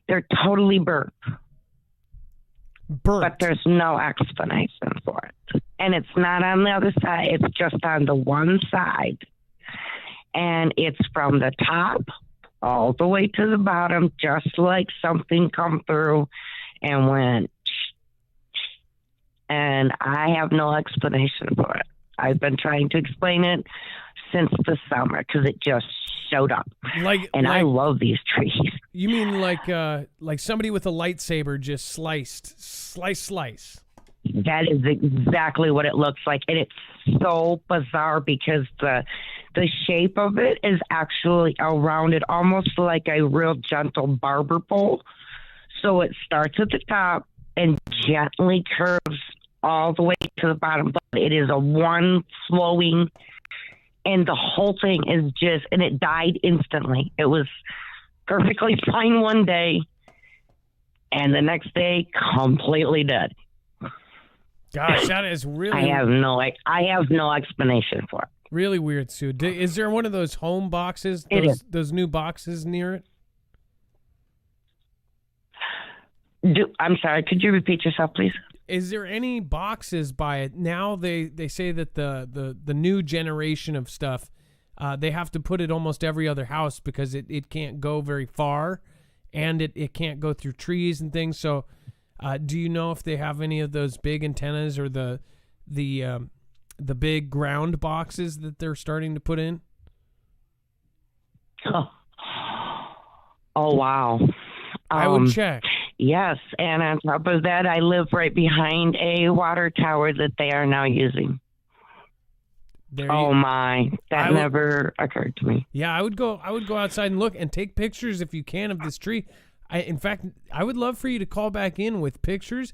They're totally burnt. But there's no explanation for it. And it's not on the other side. It's just on the one side. And it's from the top all the way to the bottom, just like something come through and went. And I have no explanation for it. I've been trying to explain it since the summer because it just showed up. I love these trees.
You mean like somebody with a lightsaber just slice?
That is exactly what it looks like. And it's so bizarre because the shape of it is actually rounded, almost like a real gentle barber pole. So it starts at the top and gently curves all the way to the bottom. But it is a one flowing, and the whole thing is just, and it died instantly. It was perfectly fine one day, and the next day, completely dead.
Gosh, that is really...
I have no explanation for it.
Really weird, Sue. Is there one of those home boxes, those new boxes near it?
I'm sorry, could you repeat yourself, please?
Is there any boxes by it? Now they say that the new generation of stuff, they have to put it almost every other house because it can't go very far, and it can't go through trees and things. So do you know if they have any of those big antennas or the big ground boxes that they're starting to put in?
Oh wow.
I would check.
Yes, and on top of that, I live right behind a water tower that they are now using. That never occurred to me.
Yeah, I would go outside and look and take pictures if you can of this tree. In fact, I would love for you to call back in with pictures.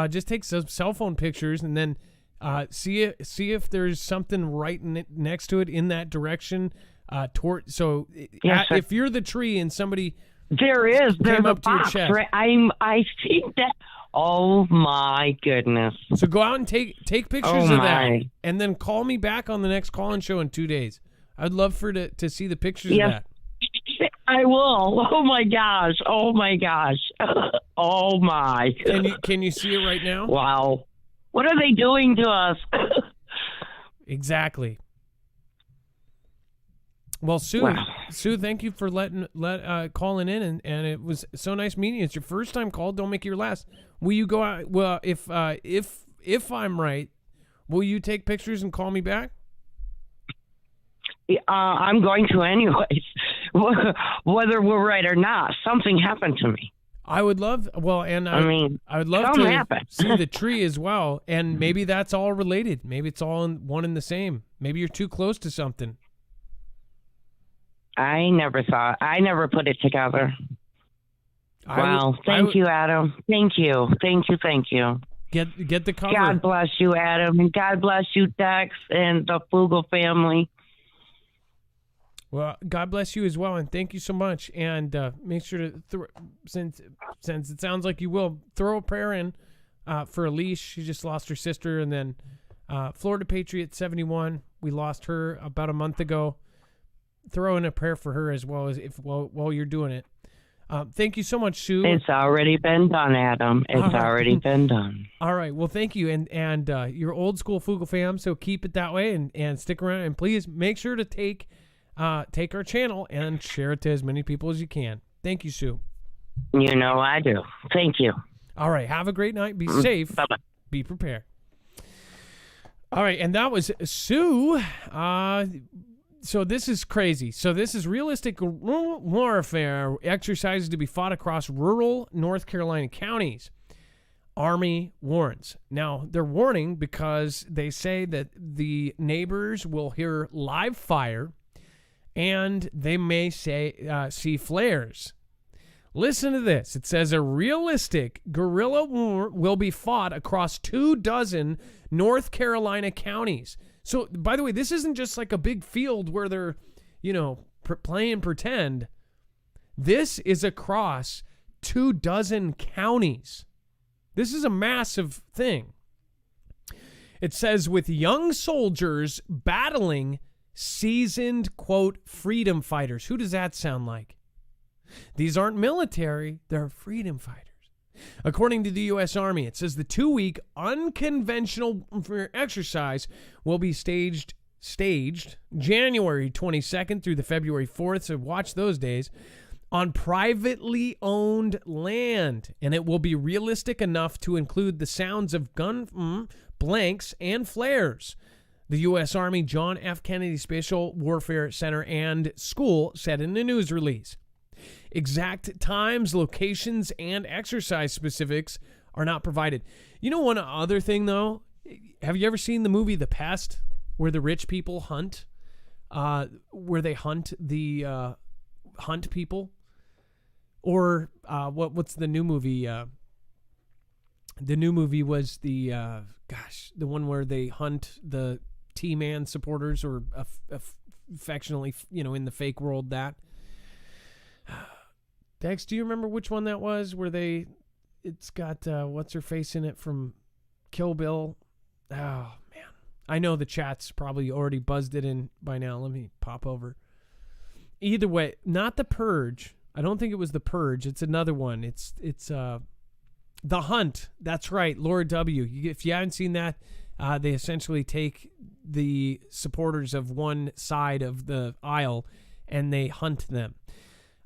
Just take some cell phone pictures and then see if there's something right next to it in that direction. If you're the tree and somebody
There is. There's
Came
a
up to your
box.
chest.
Right? I see that. Oh my goodness.
So go out and take pictures
Oh
of
my.
that, and then call me back on the next call-in show in 2 days. I'd love to see the pictures
Yes.
of that.
I will. Oh my gosh. Oh my gosh. Oh my.
Can you see it right now?
Wow. What are they doing to us?
Exactly. Well, Sue,
Wow.
Sue, thank you for calling in, and it was so nice meeting you. It's your first time call. Don't make it your last. Will you go out? Well, if I'm right, will you take pictures and call me back?
I'm going to anyways, whether we're right or not. Something happened to me.
I would love. Well, and I would love
something
to
happened.
see the tree as well, and maybe that's all related. Maybe it's all one and the same. Maybe you're too close to something.
I never put it together. Wow. Thank you, Adam. Thank you.
Get the cover.
God bless you, Adam, and God bless you, Dex, and the Fugel family.
Well, God bless you as well, and thank you so much. And make sure to since it sounds like you will, throw a prayer in for Elise. She just lost her sister, and then Florida Patriot 71. We lost her about a month ago. Throw in a prayer for her as well as while you're doing it. Thank you so much, Sue.
It's already been done, Adam. It's already been done.
All right. Well, thank you, and you're old school Fugel fam, so keep it that way, and stick around, and please make sure to take our channel and share it to as many people as you can. Thank you, Sue.
You know I do. Thank you.
All right. Have a great night. Be safe.
Bye-bye.
Be prepared. All right. And that was Sue. So this is crazy. So this is realistic warfare exercises to be fought across rural North Carolina counties. Army warns. Now, they're warning because they say that the neighbors will hear live fire and they may see flares. Listen to this. It says a realistic guerrilla war will be fought across 24 North Carolina counties. So, by the way, this isn't just like a big field where they're, playing pretend. This is across 24 counties. This is a massive thing. It says with young soldiers battling seasoned, quote, freedom fighters. Who does that sound like? These aren't military, they're freedom fighters. According to the U.S. Army, it says the 2-week unconventional exercise will be staged January 22nd through the February 4th, so watch those days, on privately owned land. And it will be realistic enough to include the sounds of gun blanks and flares. The U.S. Army John F. Kennedy Special Warfare Center and School said in a news release. Exact times, locations, and exercise specifics are not provided. You know, one other thing, though, have you ever seen the movie The Pest, where the rich people hunt? Where they hunt hunt people? Or what's the new movie? The new movie was the one where they hunt the T-Man supporters, or affectionately, in the fake world, that. Dex, do you remember which one that was? Where it's got what's her face in it from Kill Bill? Oh man, I know the chat's probably already buzzed it in by now. Let me pop over. Either way, not The Purge. I don't think it was The Purge. It's another one. It's The Hunt. That's right, Laura W. If you haven't seen that, they essentially take the supporters of one side of the aisle and they hunt them.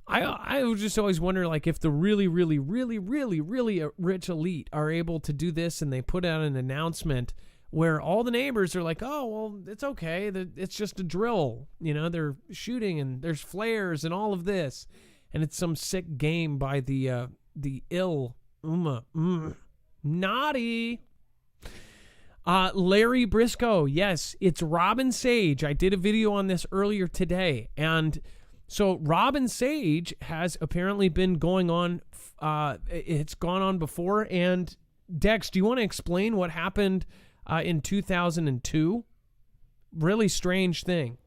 I would just always wonder, like, if the really, really, really, really, really rich elite are able to do this, and they put out an announcement where all the neighbors are like, oh, well, it's okay. It's just a drill. They're shooting and there's flares and all of this. And it's some sick game by the ill. Naughty. Larry Briscoe. Yes, it's Robin Sage. I did a video on this earlier today. And so Robin Sage has apparently been going on. It's gone on before. And Dex, do you want to explain what happened in 2002? Really strange thing.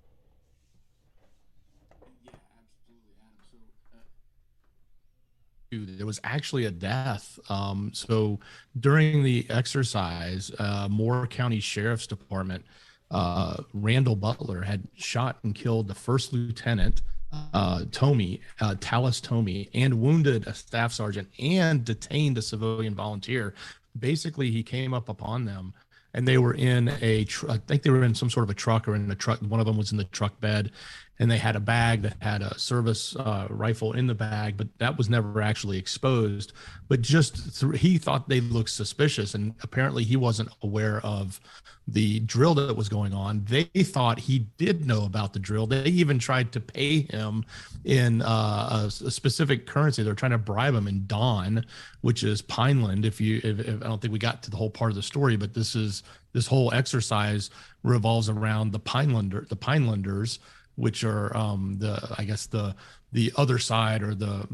Yeah, absolutely, Adam. So
there was actually a death. So during the exercise, Moore County Sheriff's Department, Randall Butler had shot and killed the first lieutenant, Tallis Tomey, and wounded a staff sergeant and detained a civilian volunteer. Basically, he came up upon them, and they were in I think they were in some sort of a truck, or in the truck. One of them was in the truck bed, and they had a bag that had a service rifle in the bag, but that was never actually exposed. But he thought they looked suspicious, and apparently he wasn't aware of the drill that was going on. They thought he did know about the drill. They even tried to pay him in a specific currency. They're trying to bribe him in Dawn, which is Pineland. If I don't think we got to the whole part of the story, but this whole exercise revolves around the Pinelanders, which are the other side, or the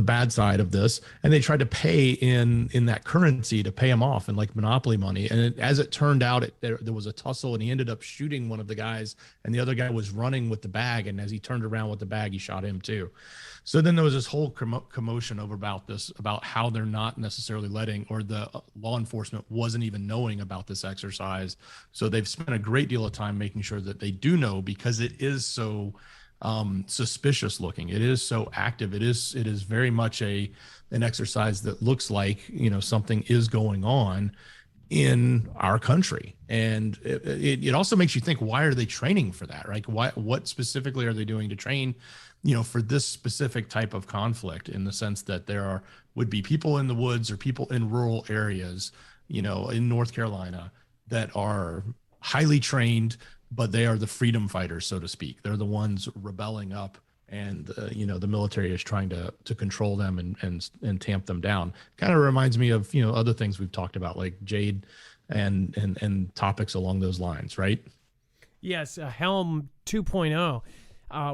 bad side of this. And they tried to pay in that currency to pay him off, in like monopoly money. And as it turned out, there was a tussle, and he ended up shooting one of the guys, and the other guy was running with the bag. And as he turned around with the bag, he shot him too. So then there was this whole commotion about how they're not necessarily letting, or the law enforcement wasn't even knowing about this exercise. So they've spent a great deal of time making sure that they do know, because it is so suspicious looking. It is so active. It is very much an exercise that looks like, something is going on in our country. And it also makes you think, why are they training for that, right? What specifically are they doing to train, for this specific type of conflict, in the sense that would be people in the woods or people in rural areas, in North Carolina, that are highly trained, but they are the freedom fighters, so to speak. They're the ones rebelling up, and the military is trying to control them and tamp them down. Kind of reminds me of other things we've talked about, like Jade and topics along those lines, right?
Yes, Helm 2.0.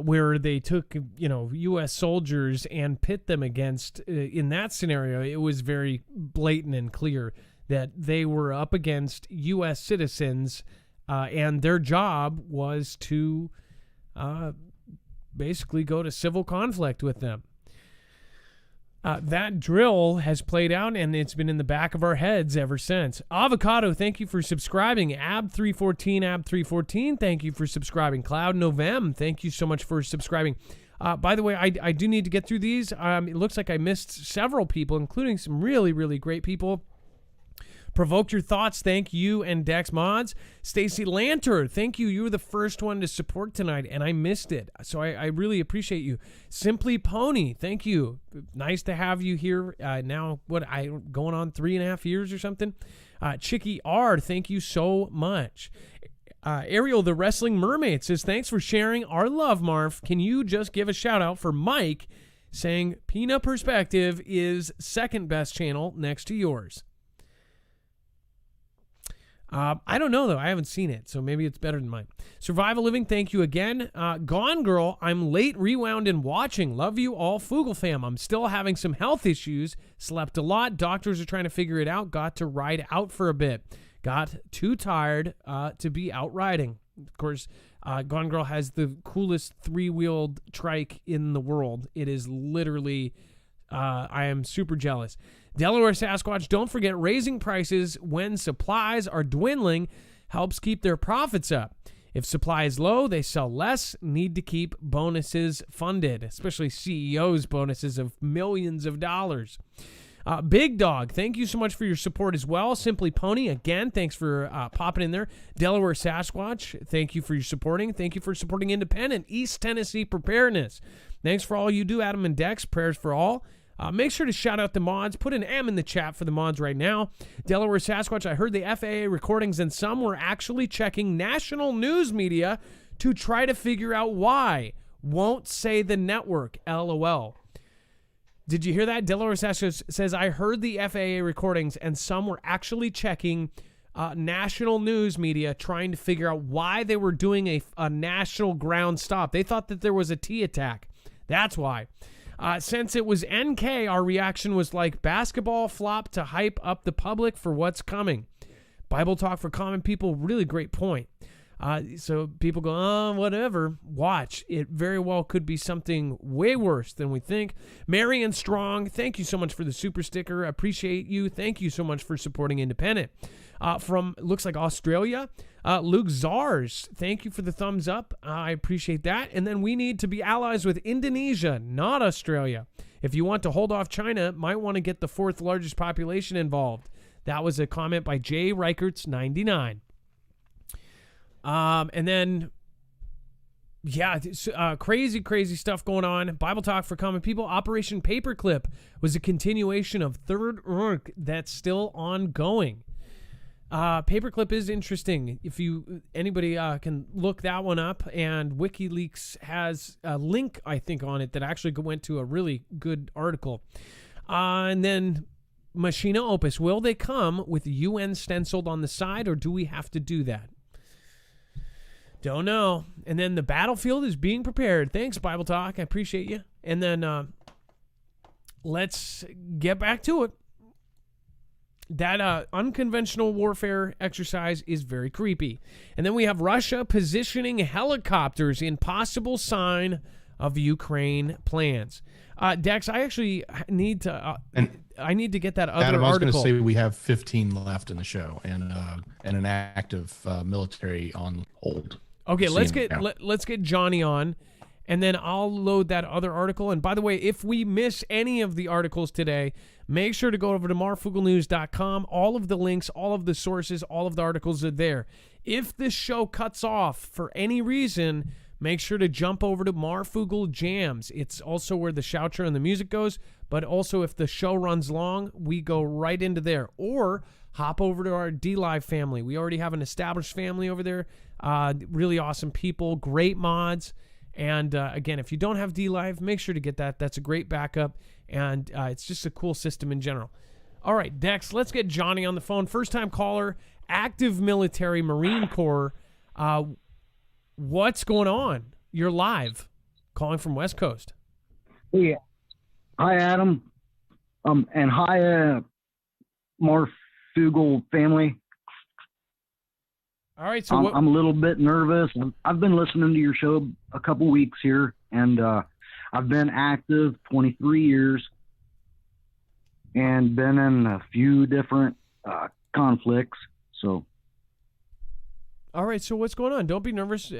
Where they took, U.S. soldiers and pit them against, in that scenario, it was very blatant and clear that they were up against U.S. citizens, and their job was to basically go to civil conflict with them. That drill has played out, and it's been in the back of our heads ever since. Avocado, thank you for subscribing. Ab314, thank you for subscribing. Cloud Novem, thank you so much for subscribing. By the way, I do need to get through these. It looks like I missed several people, including some really, really great people. Provoked Your Thoughts, thank you, and Dex Mods. Stacy Lanter, thank you. You were the first one to support tonight, and I missed it. So I really appreciate you. Simply Pony, thank you. Nice to have you here. Now, going on 3.5 years or something? Chicky R, thank you so much. Ariel, the Wrestling Mermaid, says, thanks for sharing our love, Marf. Can you just give a shout out for Mike, saying Peanut Perspective is second best channel next to yours? I don't know, though. I haven't seen it, so maybe it's better than mine. Survival Living, thank you again. Gone Girl, I'm late, rewound, and watching. Love you all, Foogle fam. I'm still having some health issues. Slept a lot. Doctors are trying to figure it out. Got to ride out for a bit. Got too tired to be out riding. Of course, Gone Girl has the coolest three-wheeled trike in the world. It is literally, I am super jealous. Delaware Sasquatch, don't forget raising prices when supplies are dwindling helps keep their profits up. If supply is low, they sell less, need to keep bonuses funded, especially CEOs' bonuses of millions of dollars. Big Dog, thank you so much for your support as well. Simply Pony, again, thanks for popping in there. Delaware Sasquatch, thank you for your supporting. Thank you for supporting independent East Tennessee preparedness. Thanks for all you do, Adam and Dex. Prayers for all. Make sure to shout out the mods. Put an M in the chat for the mods right now. Delaware Sasquatch, I heard the FAA recordings and some were actually checking national news media to try to figure out why. Won't say the network, LOL. Did you hear that? Delaware Sasquatch says, I heard the FAA recordings and some were actually checking national news media trying to figure out why they were doing a national ground stop. They thought that there was a T attack. That's why. Since it was NK, our reaction was like basketball flop to hype up the public for what's coming. Bible Talk for Common People, really great point. So people go, oh, whatever. Watch. It very well could be something way worse than we think. Marion Strong, thank you so much for the super sticker. I appreciate you. Thank you so much for supporting Independent. From, looks like Australia, Luke Zars, thank you for the thumbs up. I appreciate that. And then we need to be allies with Indonesia, not Australia. If you want to hold off China, might want to get the fourth largest population involved. That was a comment by Jay Reichert's 99. And then, yeah, crazy stuff going on. Bible Talk for Common People. Operation Paperclip was a continuation of Third Reich that's still ongoing. Paperclip is interesting. If anybody can look that one up, and WikiLeaks has a link, I think, on it that actually went to a really good article. And then Machina Opus, will they come with UN stenciled on the side, or do we have to do that? Don't know. And then the battlefield is being prepared. Thanks, Bible Talk. I appreciate you. And then let's get back to it. That unconventional warfare exercise is very creepy. And then we have Russia positioning helicopters in possible sign of Ukraine plans. Dex, I actually need to get that other
Adam, I was going
article.
to say we have 15 left in the show and an active military on hold.
Okay, let's get Johnny on, and then I'll load that other article. And by the way, if we miss any of the articles today, make sure to go over to marfooglenews.com. All of the links, all of the sources, all of the articles are there. If this show cuts off for any reason, make sure to jump over to Marfoogle Jams. It's also where the shoutro and the music goes, but also if the show runs long, we go right into there. Or hop over to our DLive family. We already have an established family over there. Really awesome people, great mods. And again, if you don't have DLive, make sure to get that. That's a great backup, and it's just a cool system in general. All right, Dex, let's get Johnny on the phone. First-time caller, active military, Marine Corps. What's going on? You're live, calling from West Coast.
Yeah. Hi, Adam. And hi, Marfoogle family.
All right, so
I'm a little bit nervous. I've been listening to your show a couple weeks here, and I've been active 23 years and been in a few different conflicts. So.
All right, so what's going on? Don't be nervous.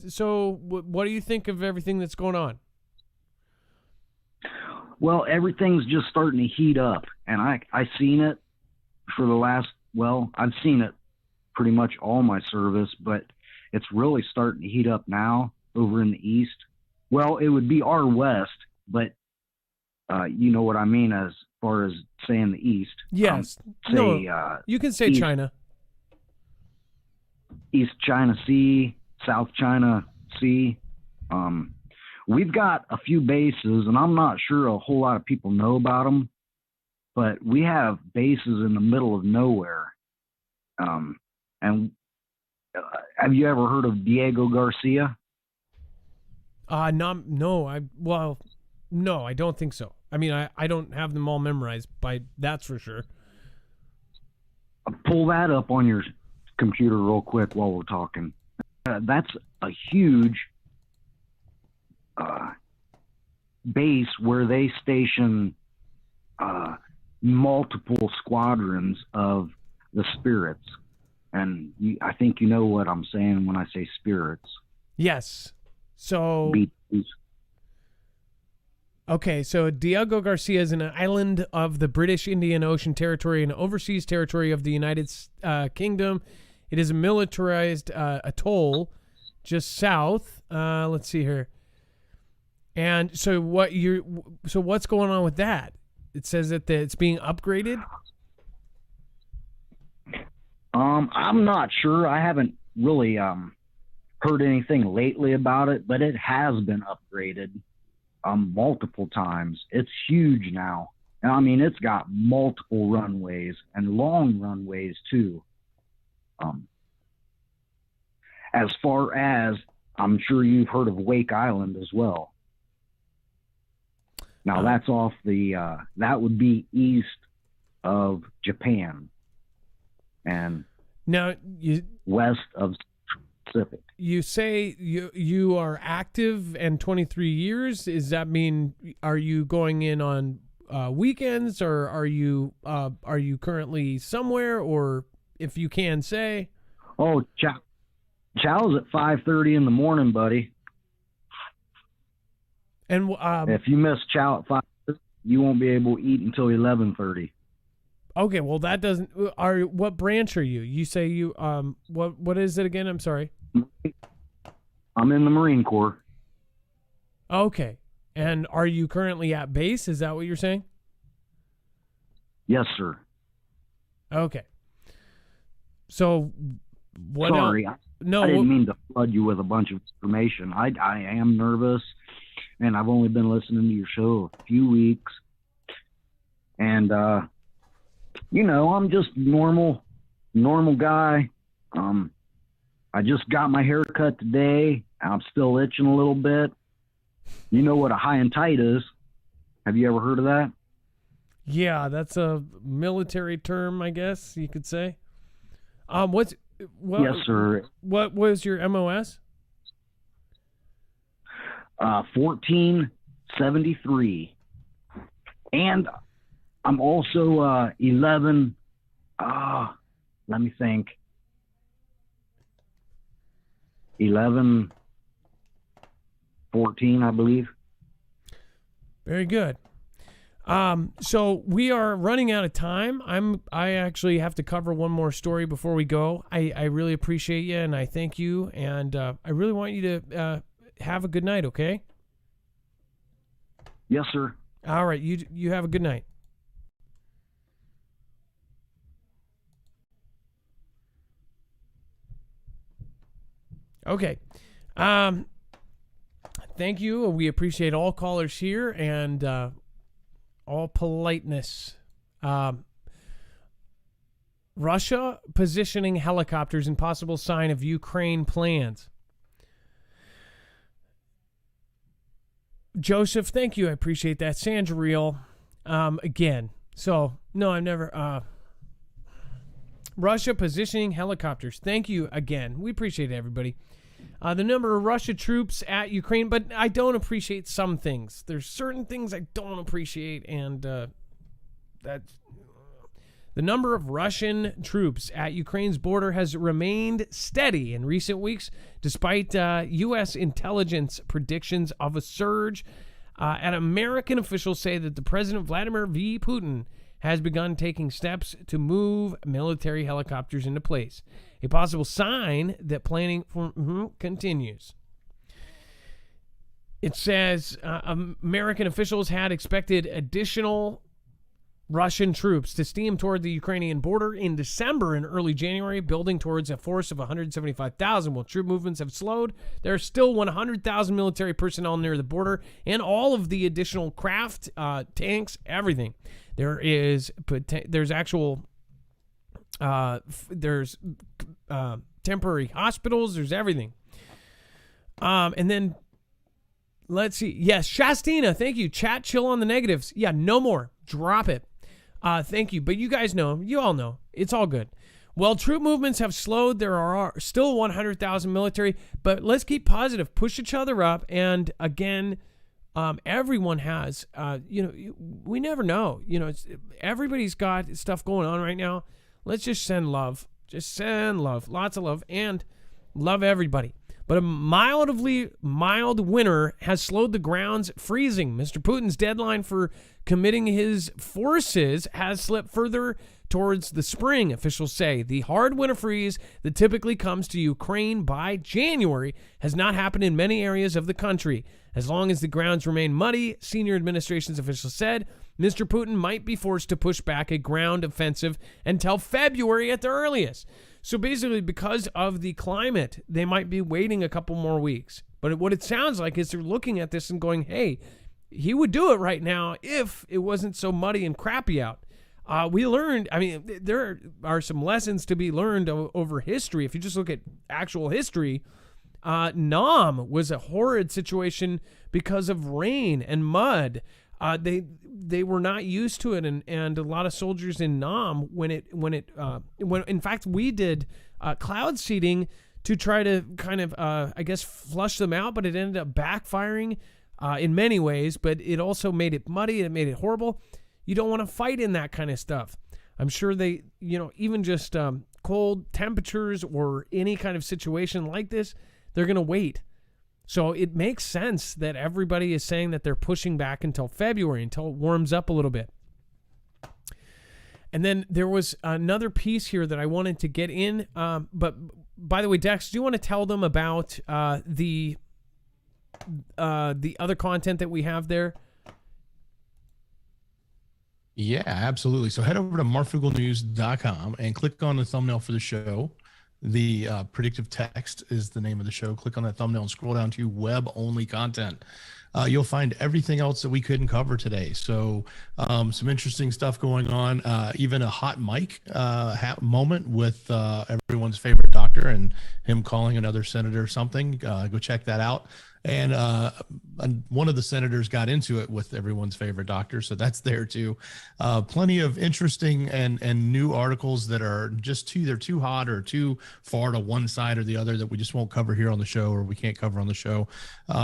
So what do you think of everything that's going on?
Well, everything's just starting to heat up, and I seen it for the last, I've seen it pretty much all my service, but it's really starting to heat up now over in the east. Well, it would be our west, but you know what I mean as far as saying the east.
Yes. You can say
east,
China.
East China Sea, South China Sea. We've got a few bases, and I'm not sure a whole lot of people know about them, but we have bases in the middle of nowhere. And have you ever heard of Diego Garcia?
No, I don't think so. I mean, I don't have them all memorized, that's for sure.
Pull that up on your computer real quick while we're talking. That's a huge base where they station multiple squadrons of the spirits. And I think you know what I'm saying when I say spirits.
Yes. So.
Beaches.
Okay, so Diego Garcia is an island of the British Indian Ocean Territory and overseas territory of the United Kingdom. It is a militarized atoll just south. Let's see here. And so what's going on with that? It says that it's being upgraded.
I'm not sure. I haven't really heard anything lately about it, but it has been upgraded multiple times. It's huge now. And I mean, it's got multiple runways and long runways too. As far as I'm sure you've heard of Wake Island as well. Now that's off the that would be east of Japan and
now
west of Pacific.
You say you are active and 23 years. Does that mean, are you going in on weekends, or are you currently somewhere, or if you can say?
Oh, chow's at 5:30 in the morning, buddy.
And
if you miss chow at 5, you won't be able to eat until 11:30.
Okay, well that doesn't. What branch are you? You say you what is it again? I'm sorry.
I'm in the Marine Corps.
Okay, and are you currently at base? Is that what you're saying?
Yes, sir.
Okay. So what?
Sorry,
no,
I didn't mean to flood you with a bunch of information. I am nervous, and I've only been listening to your show a few weeks, and I'm just normal guy. I just got my hair cut today. I'm still itching a little bit. You know what a high and tight is? Have you ever heard of that?
Yeah, that's a military term, I guess you could say. Yes,
sir.
What was your MOS?
1473. And I'm also 11. Let me think. 11, 14, I believe.
Very good. So we are running out of time. I actually have to cover one more story before we go. I really appreciate you, and I thank you, and I really want you to have a good night, okay?
Yes, sir.
All right, you have a good night. Okay. Thank you. We appreciate all callers here and all politeness. Russia positioning helicopters in possible sign of Ukraine plans. Joseph, thank you. I appreciate that. Sandra Reel, again. So, no, I've never... Russia positioning helicopters. Thank you again. We appreciate it, everybody. The number of Russia troops at Ukraine, but I don't appreciate some things. There's certain things I don't appreciate, and that's... The number of Russian troops at Ukraine's border has remained steady in recent weeks, despite U.S. intelligence predictions of a surge. And American officials say that the President Vladimir V. Putin has begun taking steps to move military helicopters into place, a possible sign that planning for continues. It says American officials had expected additional Russian troops to steam toward the Ukrainian border in December and early January, building towards a force of 175,000. While troop movements have slowed, there are still 100,000 military personnel near the border and all of the additional craft, tanks, everything. There's actual temporary hospitals. There's everything. And then let's see. Yes, Shastina, thank you. Chat, chill on the negatives. Yeah, no more. Drop it. Thank you. But you guys know, you all know, it's all good. While troop movements have slowed, there are still 100,000 military, but let's keep positive, push each other up. And again, everyone has, we never know, everybody's got stuff going on right now. Let's just send love, lots of love, and love everybody. But a mild winter has slowed the ground's freezing. Mr. Putin's deadline for committing his forces has slipped further towards the spring, officials say. The hard winter freeze that typically comes to Ukraine by January has not happened in many areas of the country. As long as the grounds remain muddy, senior administration's officials said, Mr. Putin might be forced to push back a ground offensive until February at the earliest. So basically, because of the climate, they might be waiting a couple more weeks. But what it sounds like is they're looking at this and going, hey, he would do it right now if it wasn't so muddy and crappy out. We learned, there are some lessons to be learned over history. If you just look at actual history, Nam was a horrid situation because of rain and mud. They were not used to it, and a lot of soldiers in Nam when in fact we did cloud seeding to try to kind of, I guess, flush them out, but it ended up backfiring in many ways, but it also made it muddy. It made it horrible. You don't want to fight in that kind of stuff. I'm sure they, even just cold temperatures or any kind of situation like this, they're going to wait. So it makes sense that everybody is saying that they're pushing back until February, until it warms up a little bit. And then there was another piece here that I wanted to get in. But by the way, Dex, do you want to tell them about the other content that we have there?
Yeah, absolutely. So head over to marfooglenews.com and click on the thumbnail for the show. The Predictive Text is the name of the show. Click on that thumbnail and scroll down to web-only content. You'll find everything else that we couldn't cover today. So some interesting stuff going on, even a hot mic moment with everyone's favorite doctor and him calling another senator something. Go check that out. And one of the senators got into it with everyone's favorite doctor, so that's there too. Plenty of interesting and new articles that are just either too hot or too far to one side or the other that we just won't cover here on the show, or we can't cover on the show.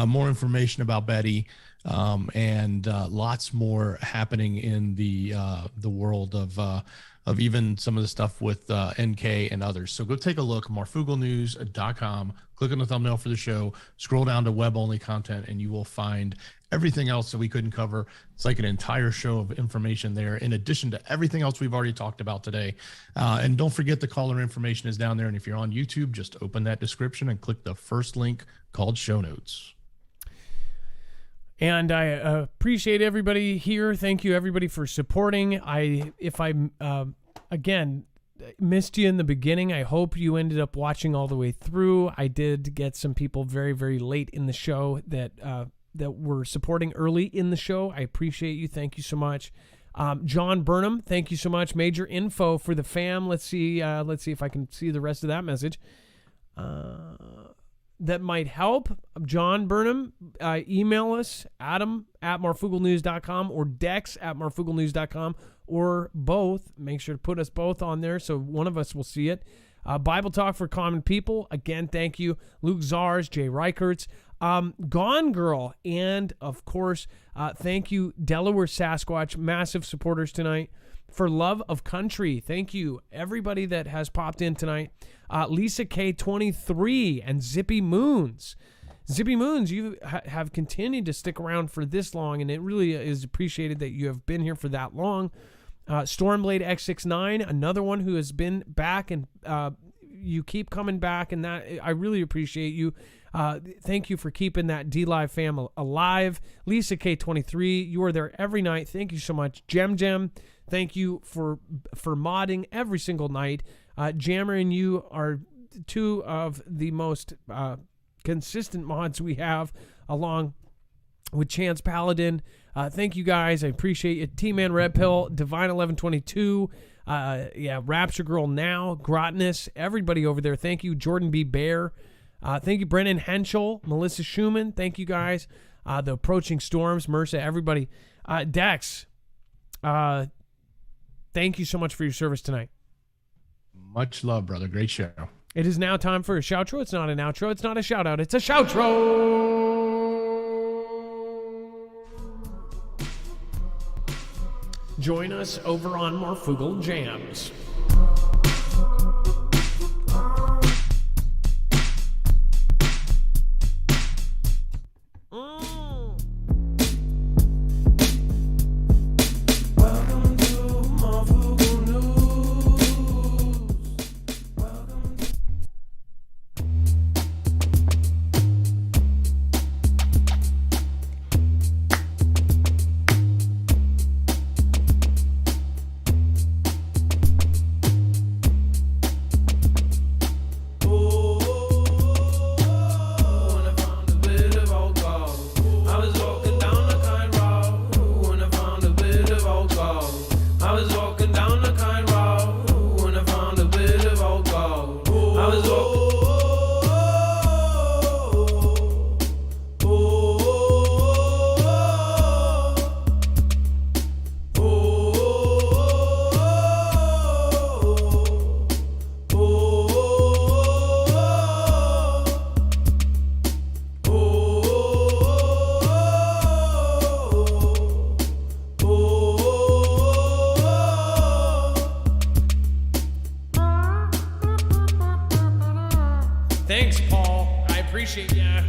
More information about Betty, and lots more happening in the world of even some of the stuff with NK and others. So go take a look, marfooglenews.com, click on the thumbnail for the show, scroll down to web-only content, and you will find everything else that we couldn't cover. It's like an entire show of information there, in addition to everything else we've already talked about today. And don't forget the caller information is down there. And if you're on YouTube, just open that description and click the first link called Show Notes.
And I appreciate everybody here. Thank you, everybody, for supporting. If I again missed you in the beginning, I hope you ended up watching all the way through. I did get some people very, very late in the show that were supporting early in the show. I appreciate you. Thank you so much. John Burnham, thank you so much. Major info for the fam. Let's see if I can see the rest of that message. That might help. John Burnham, email us, adam@marfooglenews.com or dex@marfooglenews.com, or both. Make sure to put us both on there so one of us will see it. Bible Talk for Common People, again, thank you. Luke Zars, Jay Reichertz, Gone Girl, and of course, thank you, Delaware Sasquatch, massive supporters tonight. For Love of Country, thank you, everybody that has popped in tonight. Lisa K23 and Zippy Moons. Zippy Moons, you have continued to stick around for this long, and it really is appreciated that you have been here for that long. Stormblade X69, another one who has been back, and you keep coming back, and that I really appreciate you. Thank you for keeping that D-Live fam alive. Lisa K23, you are there every night. Thank you so much. Gem, thank you for modding every single night. Jammer and you are two of the most consistent mods we have, along with Chance Paladin. Thank you guys. I appreciate you. T-Man Red Pill, Divine 1122, Rapture Girl Now, Grotness, everybody over there. Thank you. Jordan B. Bear. Thank you, Brennan Henschel, Melissa Schumann. Thank you guys. The Approaching Storms, MRSA, everybody. Dex, thank you so much for your service tonight.
Much love, brother. Great show.
It is now time for a shoutro. It's not an outro. It's not a shout out. It's a shoutro. Join us over on Marfoogle Jams. Thanks, Paul. I appreciate ya.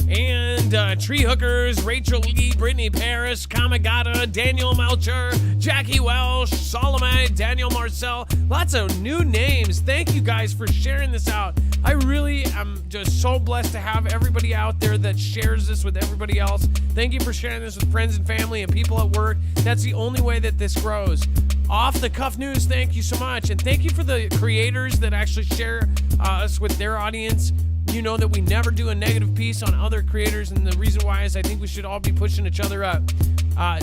And Tree Hookers, Rachel Lee, Brittany Paris, Kamagata, Daniel Melcher, Jackie Welsh, Salome, Daniel Marcel. Lots of new names. Thank you guys for sharing this out. I really am just so blessed to have everybody out there that shares this with everybody else. Thank you for sharing this with friends and family and people at work. That's the only way that this grows. Off the Cuff News, thank you so much. And thank you for the creators that actually share us with their audience. You know that we never do a negative piece on other creators, and the reason why is I think we should all be pushing each other up.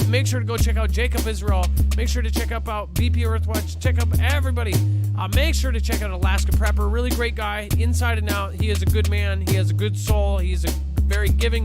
Make sure to go check out Jacob Israel. Make sure to check out BP Earthwatch. Check out everybody. Make sure to check out Alaska Prepper. Really great guy, inside and out. He is a good man. He has a good soul. He's a very giving